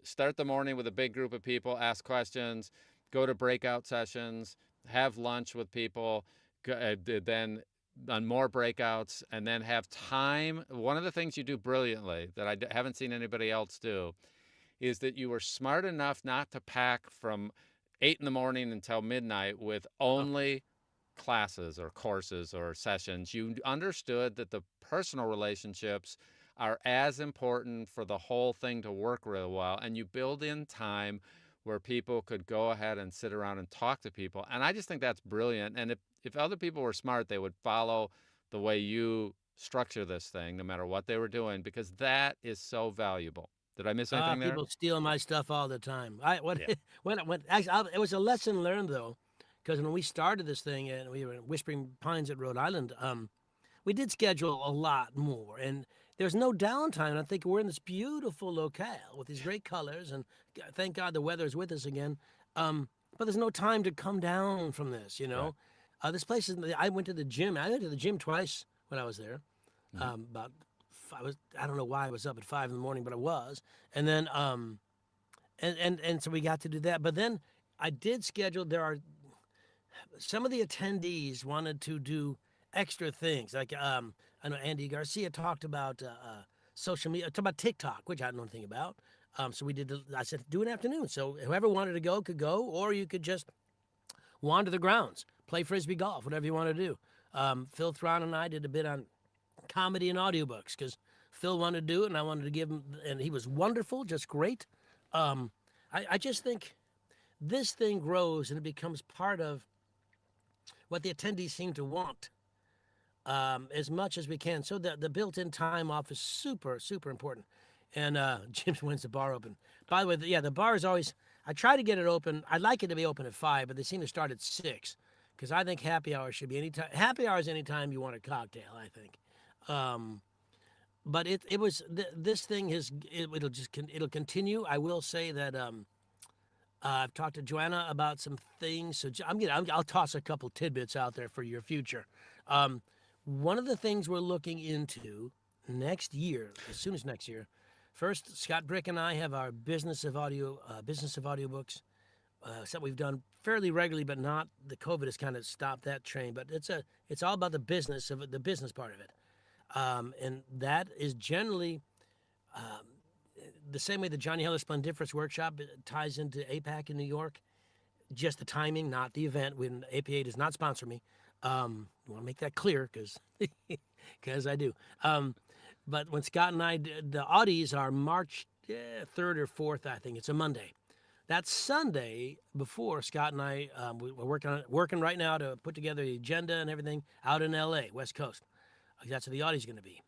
Start the morning with a big group of people, ask questions, go to breakout sessions, have lunch with people, then on more breakouts, and then have time. One of the things you do brilliantly that I haven't seen anybody else do is that you were smart enough not to pack from 8 in the morning until midnight with Oh, only classes or courses or sessions. You understood that the personal relationships are as important for the whole thing to work really well, and you build in time where people could go ahead and sit around and talk to people. And I just think that's brilliant. And if other people were smart, they would follow the way you structure this thing, no matter what they were doing, because that is so valuable. Did I miss anything there? people steal my stuff all the time. Yeah. When actually, it was a lesson learned though, because when we started this thing and we were in Whispering Pines at Rhode Island, we did schedule a lot more, and there's no downtime. I think we're in this beautiful locale with these great colors, and thank God the weather is with us again. But there's no time to come down from this, you Right. know. This place is. I went to the gym. I went to the gym twice when I was there. Mm-hmm. About I don't know why I was up at 5 in the morning, but I was. And then and so we got to do that. But then I did schedule. There are some of the attendees wanted to do extra things. Like I know Andy Garcia talked about social media, talked about TikTok, which I don't know anything about. So we did. I said do an afternoon. So whoever wanted to go could go, or you could just wander the grounds, play frisbee golf, whatever you want to do. Phil Thron and I did a bit on comedy and audiobooks because Phil wanted to do it, and I wanted to give him, and he was wonderful, just great. I just think this thing grows and it becomes part of what the attendees seem to want as much as we can. So the built-in time off is super, super important. And Jim wins the bar open. By the way, the bar is always, I try to get it open. I'd like it to be open at 5, but they seem to start at 6 because I think happy hour should be anytime. Happy hour is anytime you want a cocktail, I think. But it was this thing it'll continue. I will say that I've talked to Joanna about some things, so I'll toss a couple tidbits out there for your future. One of the things we're looking into next year, as soon as next year, first Scott Brick and I have our business of audiobooks. Something we've done fairly regularly, but not the COVID has kind of stopped that train. But it's all about the business of it, the business part of it. And that is generally the same way the Johnny Heller Splendiferous Workshop ties into APAC in New York. Just the timing, not the event. When APA does not sponsor me, I want to make that clear because I do. But when Scott and I did, the Audis are March 3rd or 4th, I think. It's a Monday. That Sunday before, Scott and I we're working right now to put together the agenda and everything out in LA, West Coast. That's where the Audie's going to be.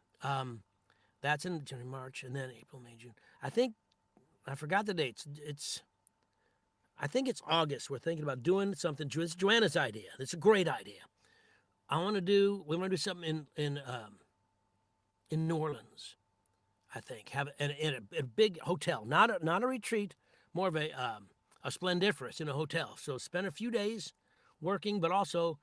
That's in January, March, and then April, May, June. I forgot the dates. I think it's August. We're thinking about doing something. It's Joanna's idea. It's a great idea. We want to do something in New Orleans. I think have in a big hotel, not a retreat, more of a splendiferous in a hotel. So spend a few days working, but also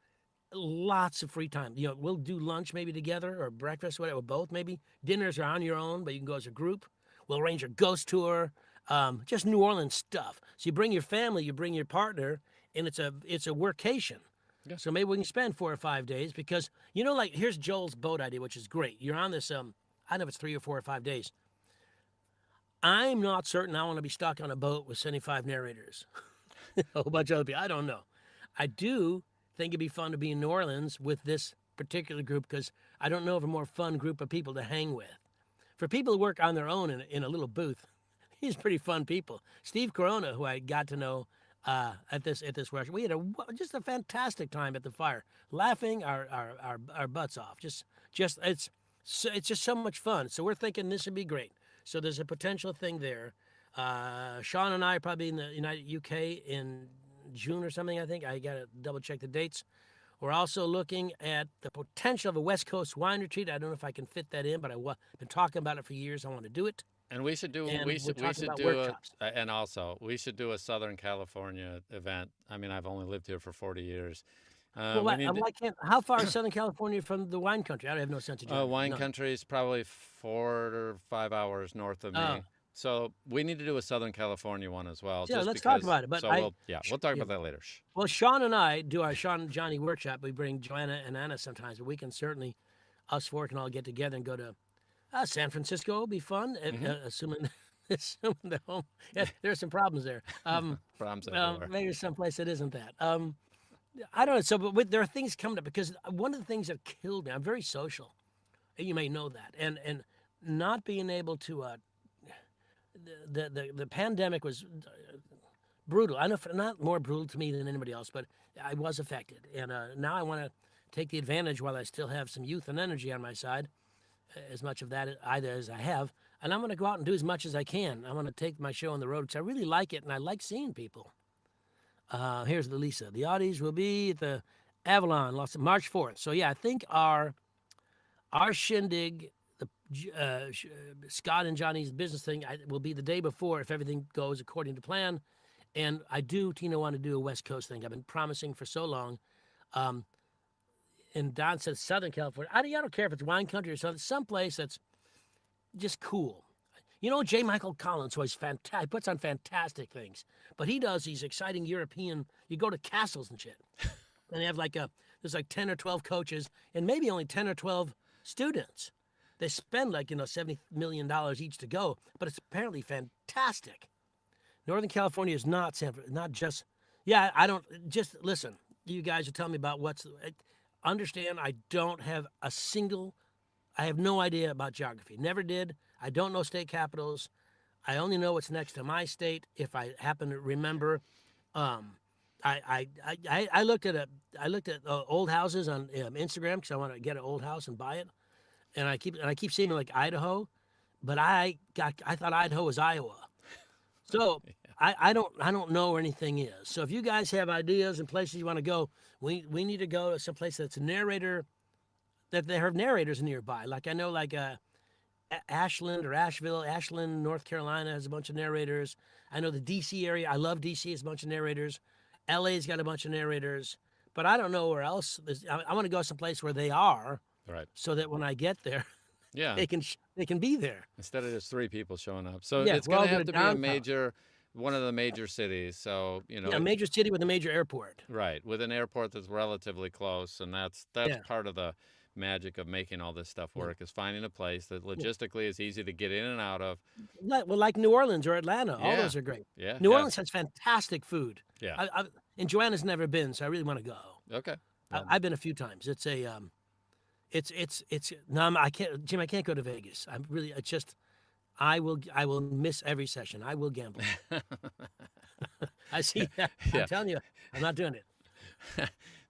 lots of free time. You know, we'll do lunch maybe together or breakfast, whatever, both. Maybe dinners are on your own, but you can go as a group. We'll arrange a ghost tour, just New Orleans stuff. So you bring your family, you bring your partner, and it's a workation. Yeah. So maybe we can spend 4 or 5 days because, you know, like here's Joel's boat idea, which is great. You're on this, I don't know if it's 3 or 4 or 5 days. I'm not certain I want to be stuck on a boat with 75 narrators. A whole bunch of other people. I don't know. I do think it'd be fun to be in New Orleans with this particular group because I don't know of a more fun group of people to hang with. For people who work on their own in a little booth, these pretty fun people. Steve Corona, who I got to know at this workshop, we had just a fantastic time at the fire, laughing our butts off. It's just so much fun. So we're thinking this would be great. So there's a potential thing there. Sean and I are probably in the United UK in June or something, I think. I got to double check the dates. We're also looking at the potential of a West Coast wine retreat. I don't know if I can fit that in, but I've been talking about it for years. I want to do it. And we should do And we're we talking should about do workshops. and also we should do a Southern California event. I mean, I've only lived here for 40 years. Well, We need why can't? How far is Southern California from the wine country? I have no sense of geography. wine None. country is probably 4 or 5 hours north of Oh, me. So we need to do a Southern California one as well. yeah, Just let's talk because. about it. But So we'll talk yeah. about that later. Shh. Well, Sean and I do our Sean and Johnny workshop. We bring Joanna and Anna sometimes, but we can certainly, us four can all get together and go to San Francisco. It'll be fun, assuming the home. Yeah, there's some problems there. Problems everywhere. Maybe someplace that isn't that. I don't know. So, but there are things coming up because one of the things that killed me. I'm very social. You may know that, and not being able to. The pandemic was brutal. I know not more brutal to me than anybody else, but I was affected, and now I want to take the advantage while I still have some youth and energy on my side, as much of that either as I have, and I'm going to go out and do as much as I can. I want to take my show on the road because I really like it, and I like seeing people. Here's the Lisa. The Audis will be at the Avalon, March 4th. So yeah, I think our shindig, the Scott and Johnny's business thing, will be the day before if everything goes according to plan. And I do, Tina, want to do a West Coast thing. I've been promising for so long. And Don says Southern California. I don't care if it's wine country or something. Someplace that's just cool. You know, J. Michael Collins, who is fantastic, he puts on fantastic things, but he does these exciting European. You go to castles and shit, and they have there's like 10 or 12 coaches, and maybe only 10 or 12 students. They spend $70 million each to go, but it's apparently fantastic. Northern California is not not just. Yeah, I don't just listen. You guys are telling me about understand. I don't have a single. I have no idea about geography. Never did. I don't know state capitals. I only know what's next to my state if I happen to remember. I looked at old houses on Instagram because I want to get an old house and buy it, and I keep seeing like Idaho, but I thought Idaho was Iowa, so I don't know where anything is. So if you guys have ideas and places you want to go, we need to go to some place that's a narrator. That they have narrators nearby. Like I know, Ashland or Ashland, North Carolina has a bunch of narrators. I know the DC area. I love DC has a bunch of narrators. LA's got a bunch of narrators, but I don't know where else. I want to go someplace where they are, Right. so that when I get there, Yeah. they can be there Instead of just 3 people showing up. So Yeah, it's we're going all to have going to be downtown. one of the major cities. So a major city with a major airport. right, with an airport that's relatively close, and that's Yeah. part of the magic of making all this stuff work is finding a place that logistically is easy to get in and out of. Like New Orleans or Atlanta, all Yeah. those are great. Yeah. New yeah. Orleans has fantastic food. Yeah. And Joanna's never been, so I really want to go. Okay. I've been a few times. It's a it's no, I can't, Jim. I can't go to Vegas. I'm really. It's just I will miss every session. I will gamble. I see that. Yeah. I'm telling you, I'm not doing it.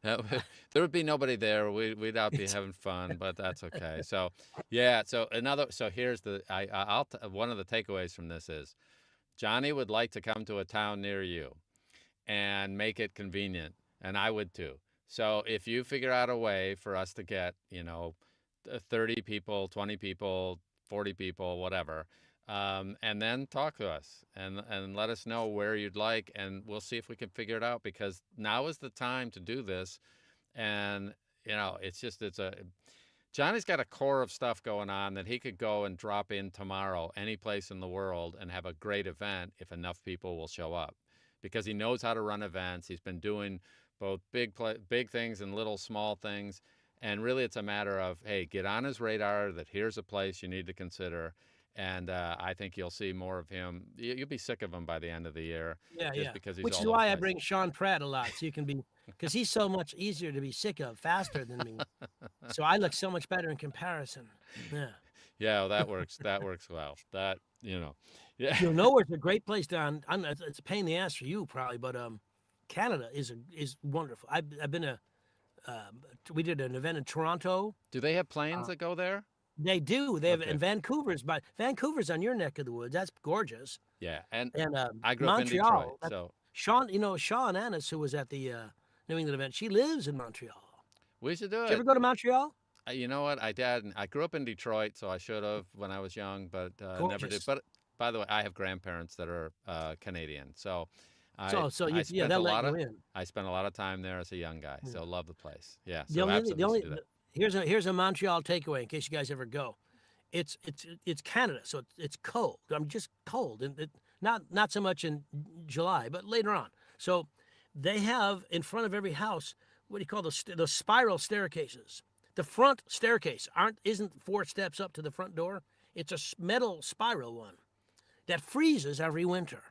There would be nobody there. We'd out be having fun, but that's okay. So, yeah. So here's one of the takeaways from this is, Johnny would like to come to a town near you, and make it convenient, and I would too. So if you figure out a way for us to get 30 people, 20 people, 40 people, whatever. And then talk to us and let us know where you'd like, and we'll see if we can figure it out, because now is the time to do this. And Johnny's got a core of stuff going on that he could go and drop in tomorrow any place in the world and have a great event if enough people will show up, because he knows how to run events. He's been doing both big things and little small things, and really it's a matter of, hey, get on his radar that here's a place you need to consider. And I think you'll see more of him. You'll be sick of him by the end of the year. Yeah. Because he's Which is all over why the I place. bring Sean Pratt a lot, so you can be, because he's so much easier to be sick of, faster than me. So I look so much better in comparison. Yeah. Yeah, well, that works. That works well. Yeah. Nowhere's a great place down. It's a pain in the ass for you probably, but Canada is wonderful. I've been we did an event in Toronto. Do they have planes that go there? They do. They have Okay. in Vancouver's on your neck of the woods. That's gorgeous. Yeah, and And I grew up in Montreal. Detroit, so Sean Annis, who was at the New England event, she lives in Montreal. We should do Did you ever it. go to Montreal? You know what? I did. I grew up in Detroit, so I should have when I was young, but never did. Gorgeous. But by the way, I have grandparents that are Canadian, so So I yeah, spent they'll a let lot you of in. time there as a young guy. Yeah. So love the place. Yeah. The So only the absolutely should only do that. here's a Montreal takeaway in case you guys ever go. It's Canada, so it's cold. I'm just cold, and not so much in July, but later on. So they have in front of every house what do you call those spiral staircases. The front staircase isn't 4 steps up to the front door. It's a metal spiral one that freezes every winter,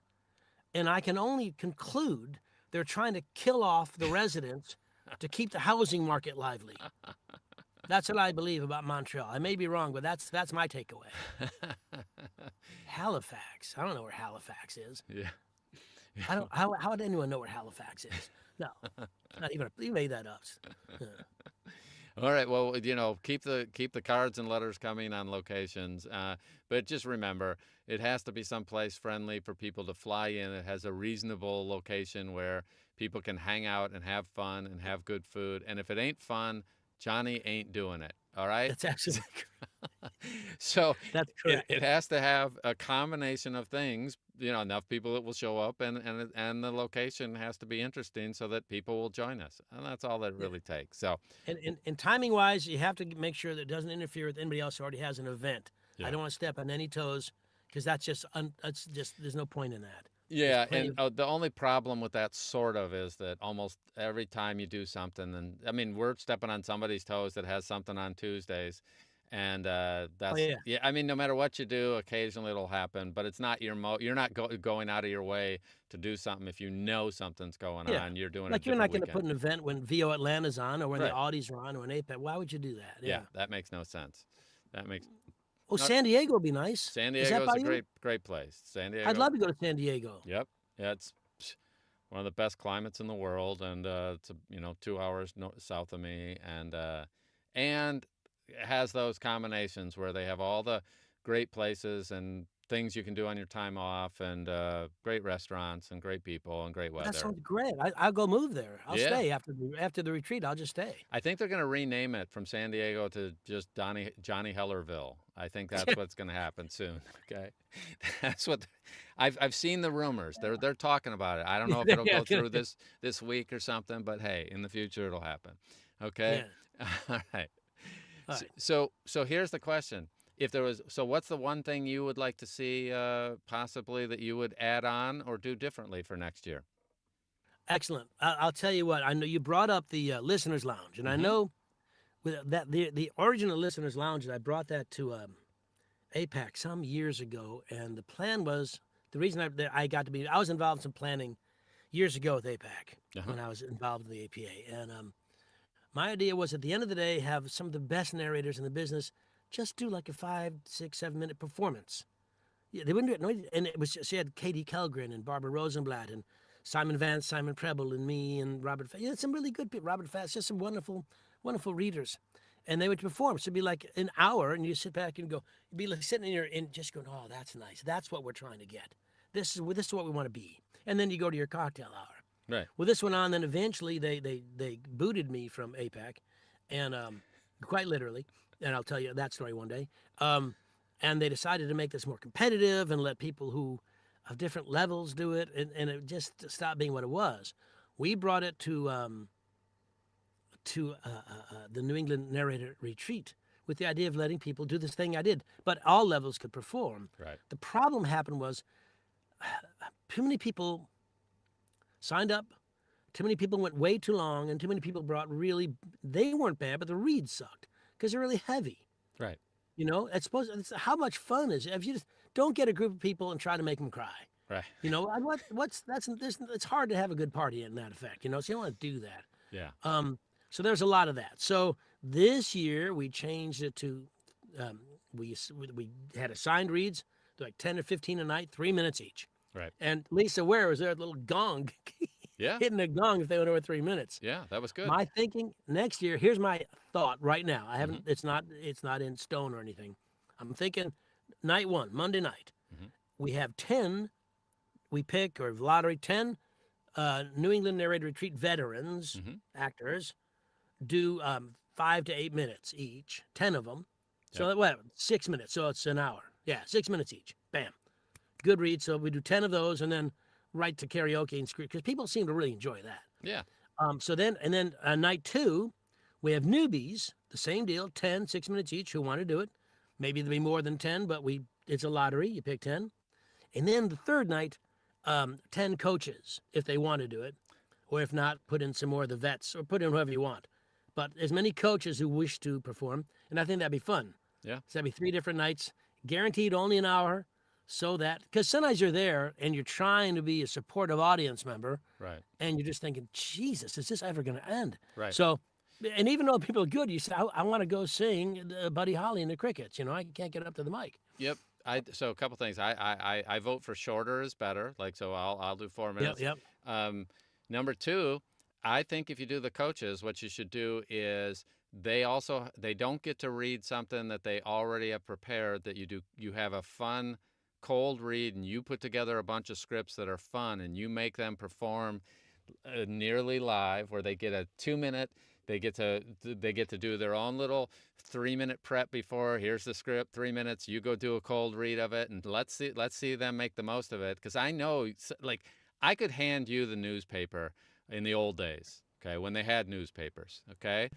and I can only conclude they're trying to kill off the residents to keep the housing market lively. That's what I believe about Montreal. I may be wrong, but that's my takeaway. Halifax. I don't know where Halifax is. Yeah. I don't. How would anyone know where Halifax is? No, not even. You made that up. All right. Well, keep the cards and letters coming on locations. But just remember, it has to be someplace friendly for people to fly in. It has a reasonable location where people can hang out and have fun and have good food. And if it ain't fun, Johnny ain't doing it. All right. That's absolutely So that's correct. it has to have a combination of things, enough people that will show up, and the location has to be interesting so that people will join us. And that's all that it really takes. So, And timing wise, you have to make sure that it doesn't interfere with anybody else who already has an event. yeah. I don't want to step on any toes because that's just there's no point in that. Yeah, plenty and the only problem with that sort of is that almost every time you do something, and I mean, we're stepping on somebody's toes that has something on Tuesdays, and Oh that's yeah. I mean, no matter what you do, occasionally it'll happen, but it's not you're not going out of your way to do something if you know something's going Yeah. on. You're doing a Like you're different not going to weekend. put an event when VO Atlanta's on or when the Right. Audi's are on or an APEC. Why would you do that? Yeah, that makes no sense. That makes Oh, no, San Diego would be nice. San Is that Diego's by a you? great place. San I'd Diego. love to go to San Diego. Yep. Yeah, it's one of the best climates in the world, and it's 2 hours south of me, and it has those combinations where they have all the great places and things you can do on your time off, and great restaurants and great people and great That weather. sounds great. I'll go move there. I'll Yeah. stay after the retreat. I'll just stay. I think they're going to rename it from San Diego to just Johnny Hellerville. I think that's what's going to happen soon. Okay, that's what I've seen the rumors. They're talking about it. I don't know if it'll go through this week or something, but hey, in the future it'll happen. Okay, Yeah. all right. All right. So here's the question: what's the one thing you would like to see possibly that you would add on or do differently for next year? Excellent. I'll tell you what. I know you brought up the listeners' lounge, and I know with that the original listeners' lounge. I brought that to APAC some years ago, and the plan was the reason I got to be. I was involved in some planning years ago with APAC when I was involved in the APA, and my idea was at the end of the day have some of the best narrators in the business just do like a 5, 6, 7 minute performance. Yeah, they wouldn't do it. No, and it was she had Katie Kellgren and Barbara Rosenblatt and Simon Vance, Simon Preble, and me and Robert. Yeah, some really good people. Robert Fast, just some wonderful readers, and they would perform. So it'd be like an hour, and you sit back and go. You'd be like sitting in your and just going, "Oh, that's nice. That's what we're trying to get. This is what we want to be." And then you go to your cocktail hour. Right. Well, this went on. Then eventually they booted me from APAC, and quite literally. And I'll tell you that story one day. And they decided to make this more competitive and let people who of different levels do it, and it just stopped being what it was. We brought it to the New England Narrator Retreat with the idea of letting people do this thing I did, but all levels could perform. Right. The problem happened was too many people signed up, too many people went way too long, and too many people brought they weren't bad, but the reads sucked because they're really heavy. Right. It's how much fun is it if you just don't get a group of people and try to make them cry. Right. It's hard to have a good party in that effect. So you don't want to do that. Yeah. So there's a lot of that. So this year we changed it to, we had assigned reads, like 10 or 15 a night, 3 minutes each. Right. And Lisa Ware was there with a little gong, Yeah. hitting a gong if they went over 3 minutes. Yeah, that was good. My thinking next year, here's my thought right now. I haven't, it's not in stone or anything. I'm thinking night 1, Monday night, we have 10, we pick or lottery 10 New England Narrator Retreat veterans, actors, do 5 to 8 minutes each, 10 of them. So Yep. what? 6 minutes. So it's an hour. Yeah, 6 minutes each. Bam. Good read. So we do 10 of those, and then right to karaoke and scream, because people seem to really enjoy that. Yeah. So then, and then night 2, we have newbies, the same deal, 10, 6 minutes each, who want to do it. Maybe there'll be more than 10, but it's a lottery. You pick 10. And then the third night, 10 coaches, if they want to do it. Or if not, put in some more of the vets, or put in whoever you want. But as many coaches who wish to perform, and I think that'd be fun. Yeah. So that'd be 3 different nights, guaranteed only an hour, so that, because sometimes you're there and you're trying to be a supportive audience member, Right. and you're just thinking, Jesus, is this ever going to end? Right. So, and even though people are good, you say, I want to go sing Buddy Holly and the Crickets. I can't get up to the mic. Yep. So a couple things. I vote for shorter is better. Like, so I'll do 4 minutes. Yep. Number 2, I think if you do the coaches, what you should do is they don't get to read something that they already have prepared. That you have a fun cold read, and you put together a bunch of scripts that are fun, and you make them perform nearly live, where they get a 2-minute. They get to do their own little 3-minute prep before. Here's the script, 3 minutes. You go do a cold read of it, and let's see them make the most of it. Because I know, like, I could hand you the newspaper in the old days, okay, when they had newspapers, okay,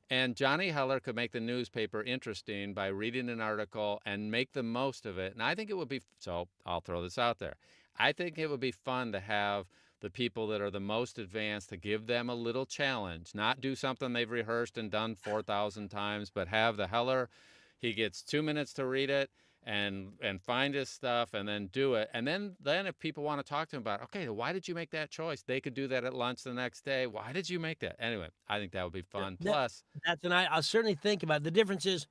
and Johnny Heller could make the newspaper interesting by reading an article and make the most of it. And I think it would be, so I'll throw this out there, I think it would be fun to have the people that are the most advanced, to give them a little challenge, not do something they've rehearsed and done 4,000 times, but have the Heller, he gets 2 minutes to read it and find his stuff and then do it. And then if people want to talk to him about, okay, why did you make that choice? They could do that at lunch the next day. Why did you make that? Anyway, I think that would be fun. Plus, I'll certainly think about it. The difference is,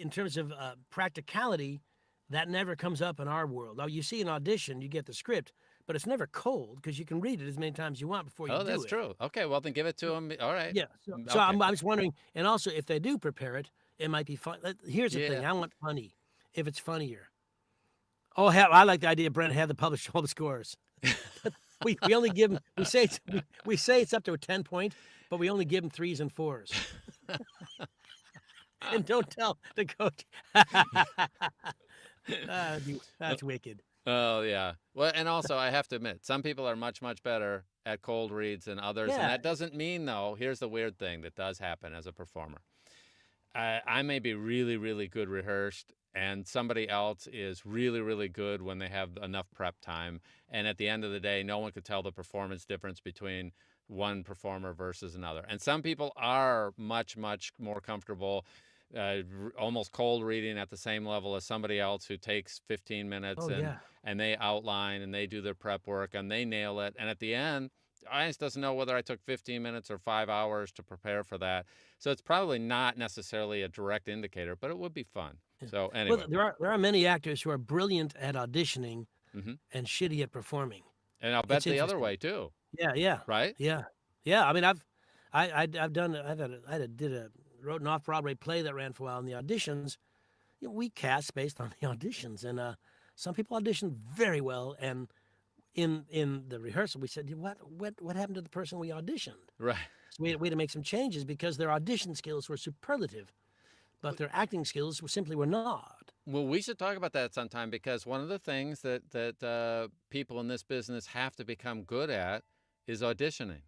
in terms of practicality, that never comes up in our world. Now, you see an audition, you get the script, but it's never cold, because you can read it as many times as you want before you do it. Oh, that's true. Okay, well, then give it to them. All right. Yeah. So I'm just wondering, and also if they do prepare it, it might be fun. Here's the thing. I want funny. If it's funnier. Oh, I like the idea, Brent, have the publish all the scores. we only give them, we say it's up to a 10 point, but we only give them 3s and 4s. And don't tell the coach. That's wicked. Oh, yeah. Well, and also I have to admit, some people are much, much better at cold reads than others. Yeah. And that doesn't mean, though, here's the weird thing that does happen as a performer. I may be really, really good rehearsed, and somebody else is really, really good when they have enough prep time. And at the end of the day, no one could tell the performance difference between one performer versus another. And some people are much, much more comfortable almost cold reading at the same level as somebody else who takes 15 minutes and they outline and they do their prep work and they nail it. And at the end, the audience doesn't know whether I took 15 minutes or 5 hours to prepare for that. So it's probably not necessarily a direct indicator, but it would be fun. Yeah. So anyway. Well, there are many actors who are brilliant at auditioning and shitty at performing. And I'll bet the other way too. Yeah. Right? Yeah. I mean, wrote an off-Broadway play that ran for a while, in the auditions. We cast based on the auditions, and some people auditioned very well, and in the rehearsal we said, what happened to the person we auditioned? Right. So we had to make some changes, because their audition skills were superlative, but their acting skills were not. Well, we should talk about that sometime, because one of the things that people in this business have to become good at is auditioning.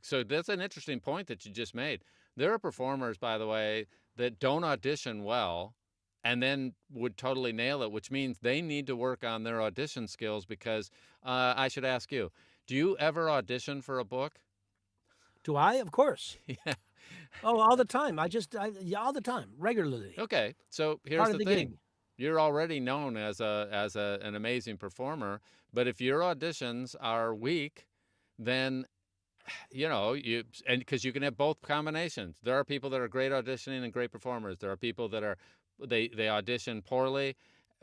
So that's an interesting point that you just made. There are performers, by the way, that don't audition well and then would totally nail it, which means they need to work on their audition skills, because I should ask you, do you ever audition for a book? Do I? Of course. Yeah. Oh, all the time. All the time, regularly. Okay, so here's the thing. Gig. You're already known as an amazing performer, but if your auditions are weak, then and because you can have both combinations. There are people that are great auditioning and great performers. There are people that they audition poorly,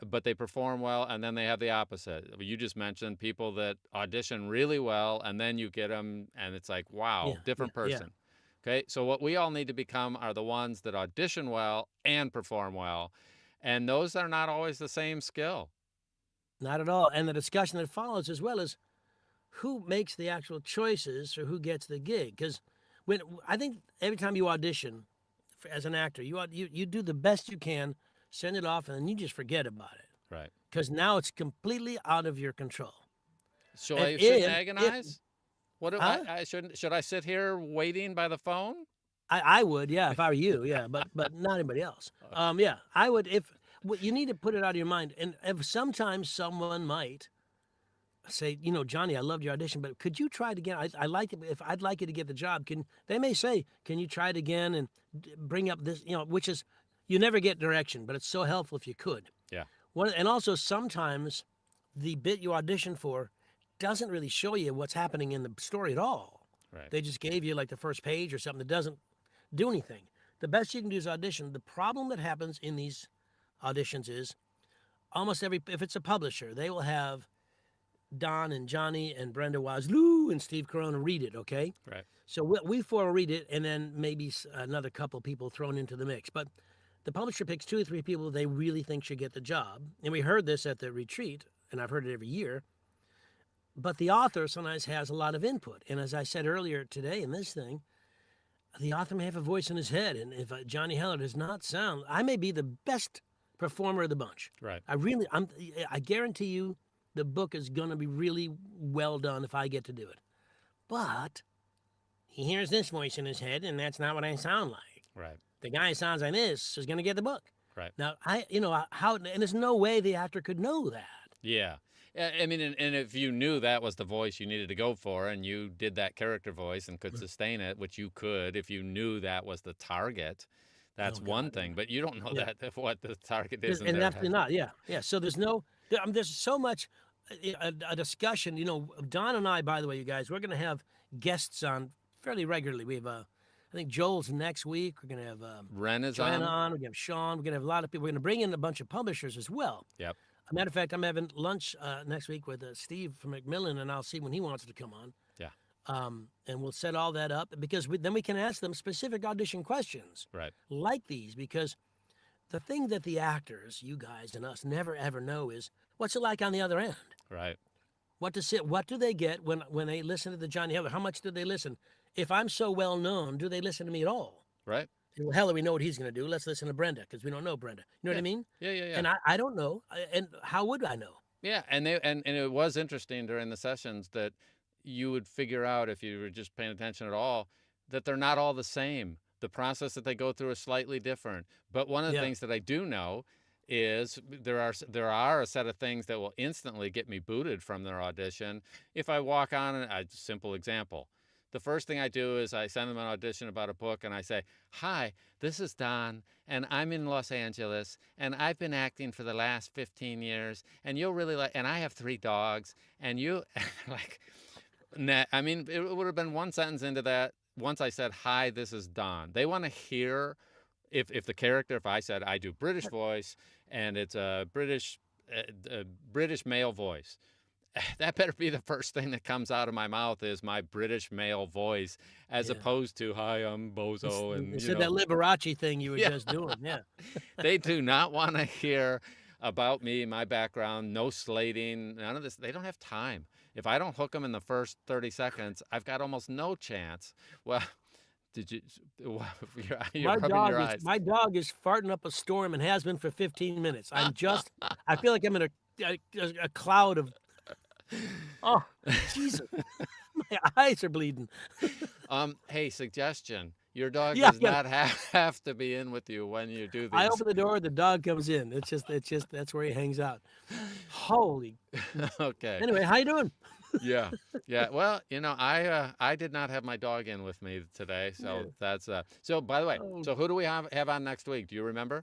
but they perform well, and then they have the opposite. You just mentioned people that audition really well, and then you get them, and it's like, wow, different person. Yeah. Okay, so what we all need to become are the ones that audition well and perform well, and those are not always the same skill. Not at all. And the discussion that follows, as well as who makes the actual choices or who gets the gig. Because when I think every time you audition as an actor, you do the best you can, send it off, and then you just forget about it Right. because now it's completely out of your control. So And I shouldn't if agonize? What do huh? I shouldn't should I sit here waiting by the phone? I would, yeah, if I were you, yeah, but not anybody else. Yeah, I would if you need to put it out of your mind, and if sometimes someone might say, Johnny, I loved your audition, but could you try it again? I like it. If I'd like you to get the job, they may say, can you try it again and bring up this, which is, you never get direction, but it's so helpful if you could. Yeah. And also sometimes the bit you audition for doesn't really show you what's happening in the story at all. Right. They just gave you like the first page or something that doesn't do anything. The best you can do is audition. The problem that happens in these auditions is if it's a publisher, they will have Don and Johnny and Brenda Wazloo and Steve Corona read it, okay? Right. So we four read it, and then maybe another couple people thrown into the mix. But the publisher picks 2 or 3 people they really think should get the job. And we heard this at the retreat, and I've heard it every year. But the author sometimes has a lot of input. And as I said earlier today in this thing, the author may have a voice in his head. And if Johnny Heller does not sound, I may be the best performer of the bunch. Right. I guarantee you the book is going to be really well done if I get to do it. But he hears this voice in his head, and that's not what I sound like. Right. The guy who sounds like this is going to get the book. Right. Now, and there's no way the actor could know that. Yeah. I mean, and if you knew that was the voice you needed to go for, and you did that character voice and could sustain it, which you could if you knew that was the target, that's one thing. But you don't know that what the target is. And definitely not. Yeah. Yeah. So there's so much a discussion. Don and I, by the way, you guys, we're going to have guests on fairly regularly. We have I think Joel's next week. We're going to have Ren is Joanna on. We're going to have Sean. We're going to have a lot of people. We're going to bring in a bunch of publishers as well. Yep. As a matter of fact, I'm having lunch next week with Steve from Macmillan, and I'll see when he wants to come on. Yeah. And we'll set all that up because then we can ask them specific audition questions. Right. Like these, because the thing that the actors, you guys and us, never ever know is what's it like on the other end. Right. What do they get when they listen to the Johnny Heller? How much do they listen? If I'm so well known, do they listen to me at all? Right. Well, Heller, we know what he's going to do. Let's listen to Brenda because we don't know Brenda. You know what I mean? Yeah. And I don't know. And how would I know? Yeah, and it was interesting during the sessions that you would figure out, if you were just paying attention at all, that they're not all the same. The process that they go through is slightly different. But one of the things that I do know is there are a set of things that will instantly get me booted from their audition if I walk on. A simple example. The first thing I do is I send them an audition about a book, and I say, "Hi, this is Don, and I'm in Los Angeles, and I've been acting for the last 15 years, and you'll really like, and I have 3 dogs, and you," like, I mean, it would have been one sentence into that. Once I said, "Hi, this is Don," they want to hear if the character, if I said I do British voice, and it's a British male voice. That better be the first thing that comes out of my mouth is my British male voice, as opposed to "Hi, I'm Bozo." And you said that Liberace thing you were just doing. Yeah. They do not want to hear about me, my background, no slating, none of this. They don't have time. If I don't hook them in the first 30 seconds, I've got almost no chance. Well, did you? You're rubbing your eyes. My dog is farting up a storm and has been for 15 minutes. I feel like I'm in a cloud of. Oh, Jesus. My eyes are bleeding. Hey, suggestion. Your dog does not have to be in with you when you do these. I open the door, the dog comes in. It's just that's where he hangs out. Holy. Okay. Anyway, how you doing? Yeah. Well, I did not have my dog in with me today, so that's So by the way, so who do we have on next week? Do you remember?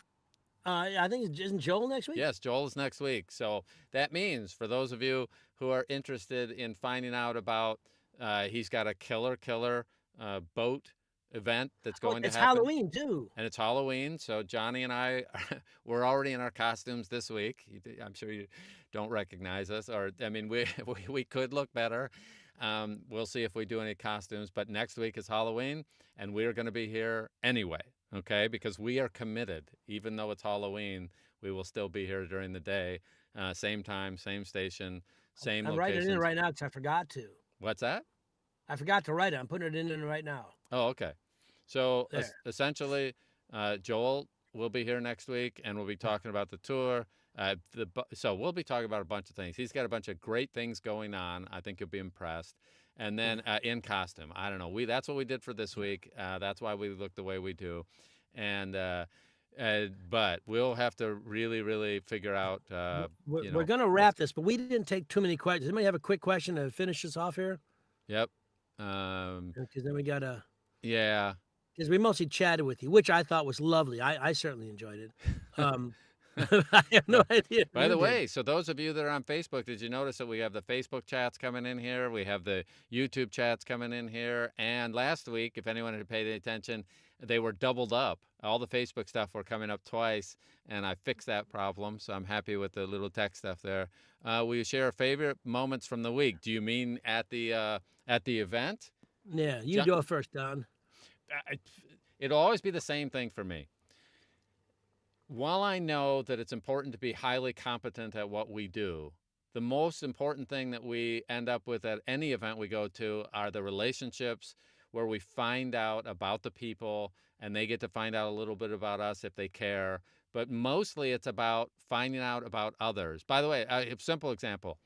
I think isn't Joel next week? Yes, Joel is next week. So that means for those of you who are interested in finding out about, he's got a killer boat event that's going to happen. It's Halloween too. And it's Halloween, so Johnny and I, we're already in our costumes this week. I'm sure you don't recognize us, or I mean, we could look better. We'll see if we do any costumes, but next week is Halloween, and we're going to be here anyway. Okay, because we are committed. Even though it's Halloween, we will still be here during the day. Same time, same station, same location. I'm writing it in right now because I forgot to. What's that? I forgot to write it. I'm putting it in right now. Oh, okay. So There. essentially, Joel will be here next week, and we'll be Yeah. talking about the tour. So we'll be talking about a bunch of things. He's got a bunch of great things going on. I think you'll be impressed. And Yeah. then in costume, I don't know. That's what we did for this week. That's why we look the way we do. And but we'll have to really, really figure out. We're going to wrap this, but we didn't take too many questions. Anybody have a quick question to finish this off here? Yep. Um, Because then we got to, yeah. because we mostly chatted with you, which I thought was lovely. I certainly enjoyed it. Um, I have no Uh, idea if By you the did. way, so those of you that are on Facebook, did you notice that we have the Facebook chats coming in here? We have the YouTube chats coming in here. And last week, if anyone had paid any attention, they were doubled up. All the Facebook stuff were coming up twice, and I fixed that problem. So I'm happy with the little tech stuff there. Will you share favorite moments from the week? Do you mean at the event? Yeah, you Jo- go first, Don. I- It'll always be the same thing for me. While I know that it's important to be highly competent at what we do, the most important thing that we end up with at any event we go to are the relationships where we find out about the people and they get to find out a little bit about us if they care. But mostly it's about finding out about others. By the way, a simple example,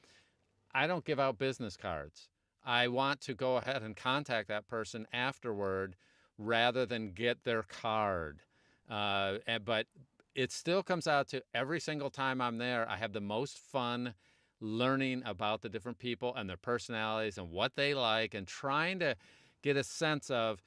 I don't give out business cards. I want to go ahead and contact that person afterward rather than get their card. But it still comes out to every single time I'm there, I have the most fun learning about the different people and their personalities and what they like and trying to get a sense of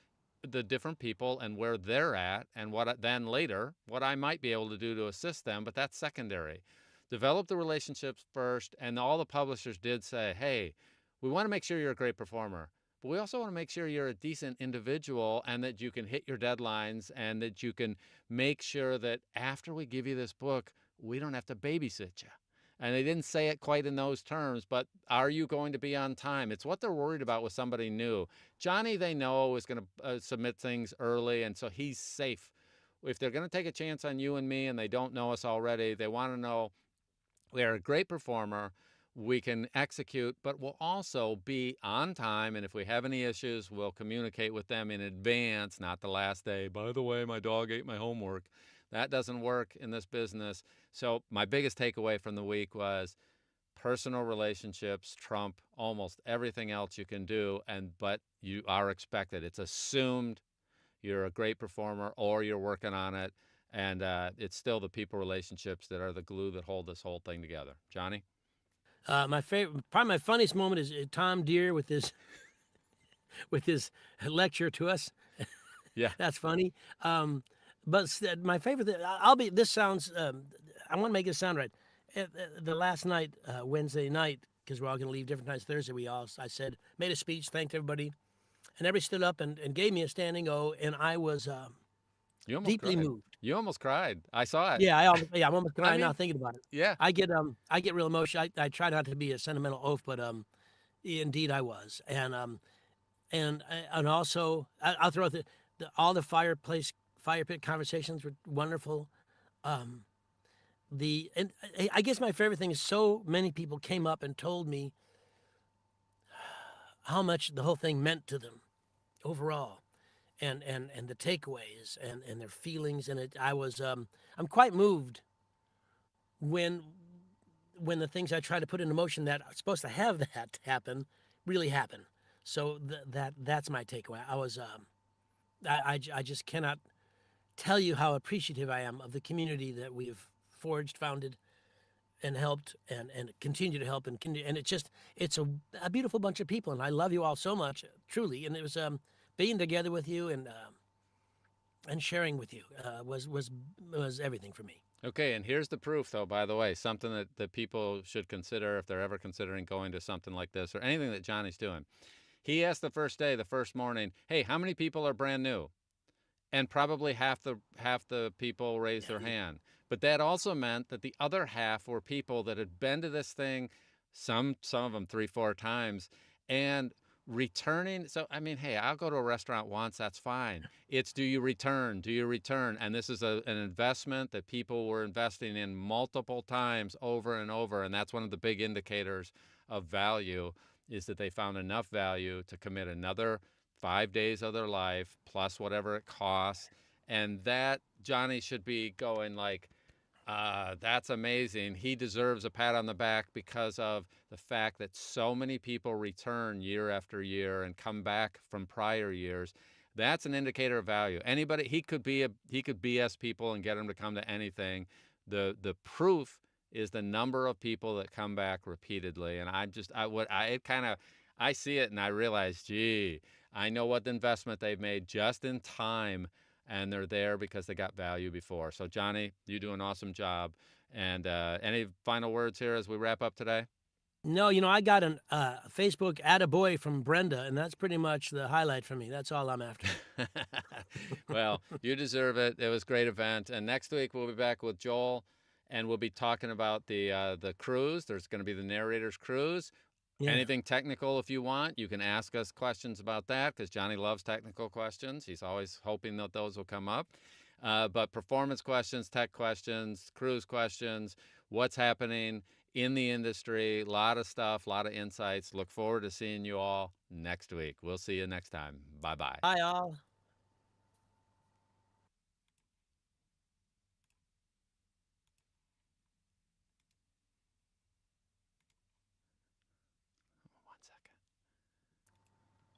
the different people and where they're at and what then later what I might be able to do to assist them, but that's secondary. Develop the relationships first, and all the publishers did say, hey, we want to make sure you're a great performer, but we also want to make sure you're a decent individual and that you can hit your deadlines and that you can make sure that after we give you this book, we don't have to babysit you. And they didn't say it quite in those terms, but are you going to be on time? It's what they're worried about with somebody new. Johnny, they know, is going to submit things early, and so he's safe. If they're going to take a chance on you and me and they don't know us already, they want to know we are a great performer. We can execute, but we'll also be on time. And if we have any issues, we'll communicate with them in advance, not the last day. By the way, my dog ate my homework. That doesn't work in this business. So, my biggest takeaway from the week was personal relationships trump almost everything else you can do. But you are expected. It's assumed you're a great performer or you're working on it. And it's still the people relationships that are the glue that hold this whole thing together. Johnny? My favorite, probably my funniest moment is Tom Deere with his with his lecture to us. Yeah. That's funny. But my favorite thing, I'll be. This sounds. I want to make it sound right. The last night, Wednesday night, because we're all going to leave different nights. Thursday, I said, made a speech, thanked everybody, and everybody stood up and gave me a standing O, and I was You almost deeply cried. moved. You almost cried. I saw it. Yeah, I'm almost I crying now mean, thinking about it. yeah. I get real emotional. I try not to be a sentimental oaf, but indeed I was, and also I'll throw out all the fire pit conversations were wonderful. Um, and I guess my favorite thing is so many people came up and told me how much the whole thing meant to them overall, and the takeaways and their feelings. And I'm quite moved when when the things I try to put into motion that are supposed to have that happen really happen. So that's my takeaway. I just cannot tell you how appreciative I am of the community that we've forged, founded, and helped, and continue to help, and it's a beautiful bunch of people, and I love you all so much, truly. And it was being together with you and sharing with you was everything for me. Okay, and here's the proof, though, by the way, something that people should consider if they're ever considering going to something like this or anything that Johnny's doing. He asked the first day, the first morning, hey, how many people are brand new? And probably half the people raised their hand. But that also meant that the other half were people that had been to this thing, some of them 3 4 times, and returning. So I mean, hey, I'll go to a restaurant once, that's fine. It's do you return? Do you return? And this is an investment that people were investing in multiple times over and over, and that's one of the big indicators of value is that they found enough value to commit another 5 days of their life plus whatever it costs. And that Johnny should be going like, that's amazing. He deserves a pat on the back because of the fact that so many people return year after year and come back from prior years. That's an indicator of value. Anybody, he could BS people and get them to come to anything. The proof is the number of people that come back repeatedly. And I see it and I realize, gee, I know what the investment they've made just in time, and they're there because they got value before. So Johnny, you do an awesome job. And any final words here as we wrap up today? No, I got a Facebook attaboy from Brenda, and that's pretty much the highlight for me. That's all I'm after. Well, you deserve it. It was a great event. And next week we'll be back with Joel, and we'll be talking about the cruise. There's going to be the narrators cruise. Yeah. Anything technical, if you want, you can ask us questions about that because Johnny loves technical questions. He's always hoping that those will come up. But performance questions, tech questions, cruise questions, what's happening in the industry, a lot of stuff, a lot of insights. Look forward to seeing you all next week. We'll see you next time. Bye-bye. Bye, all.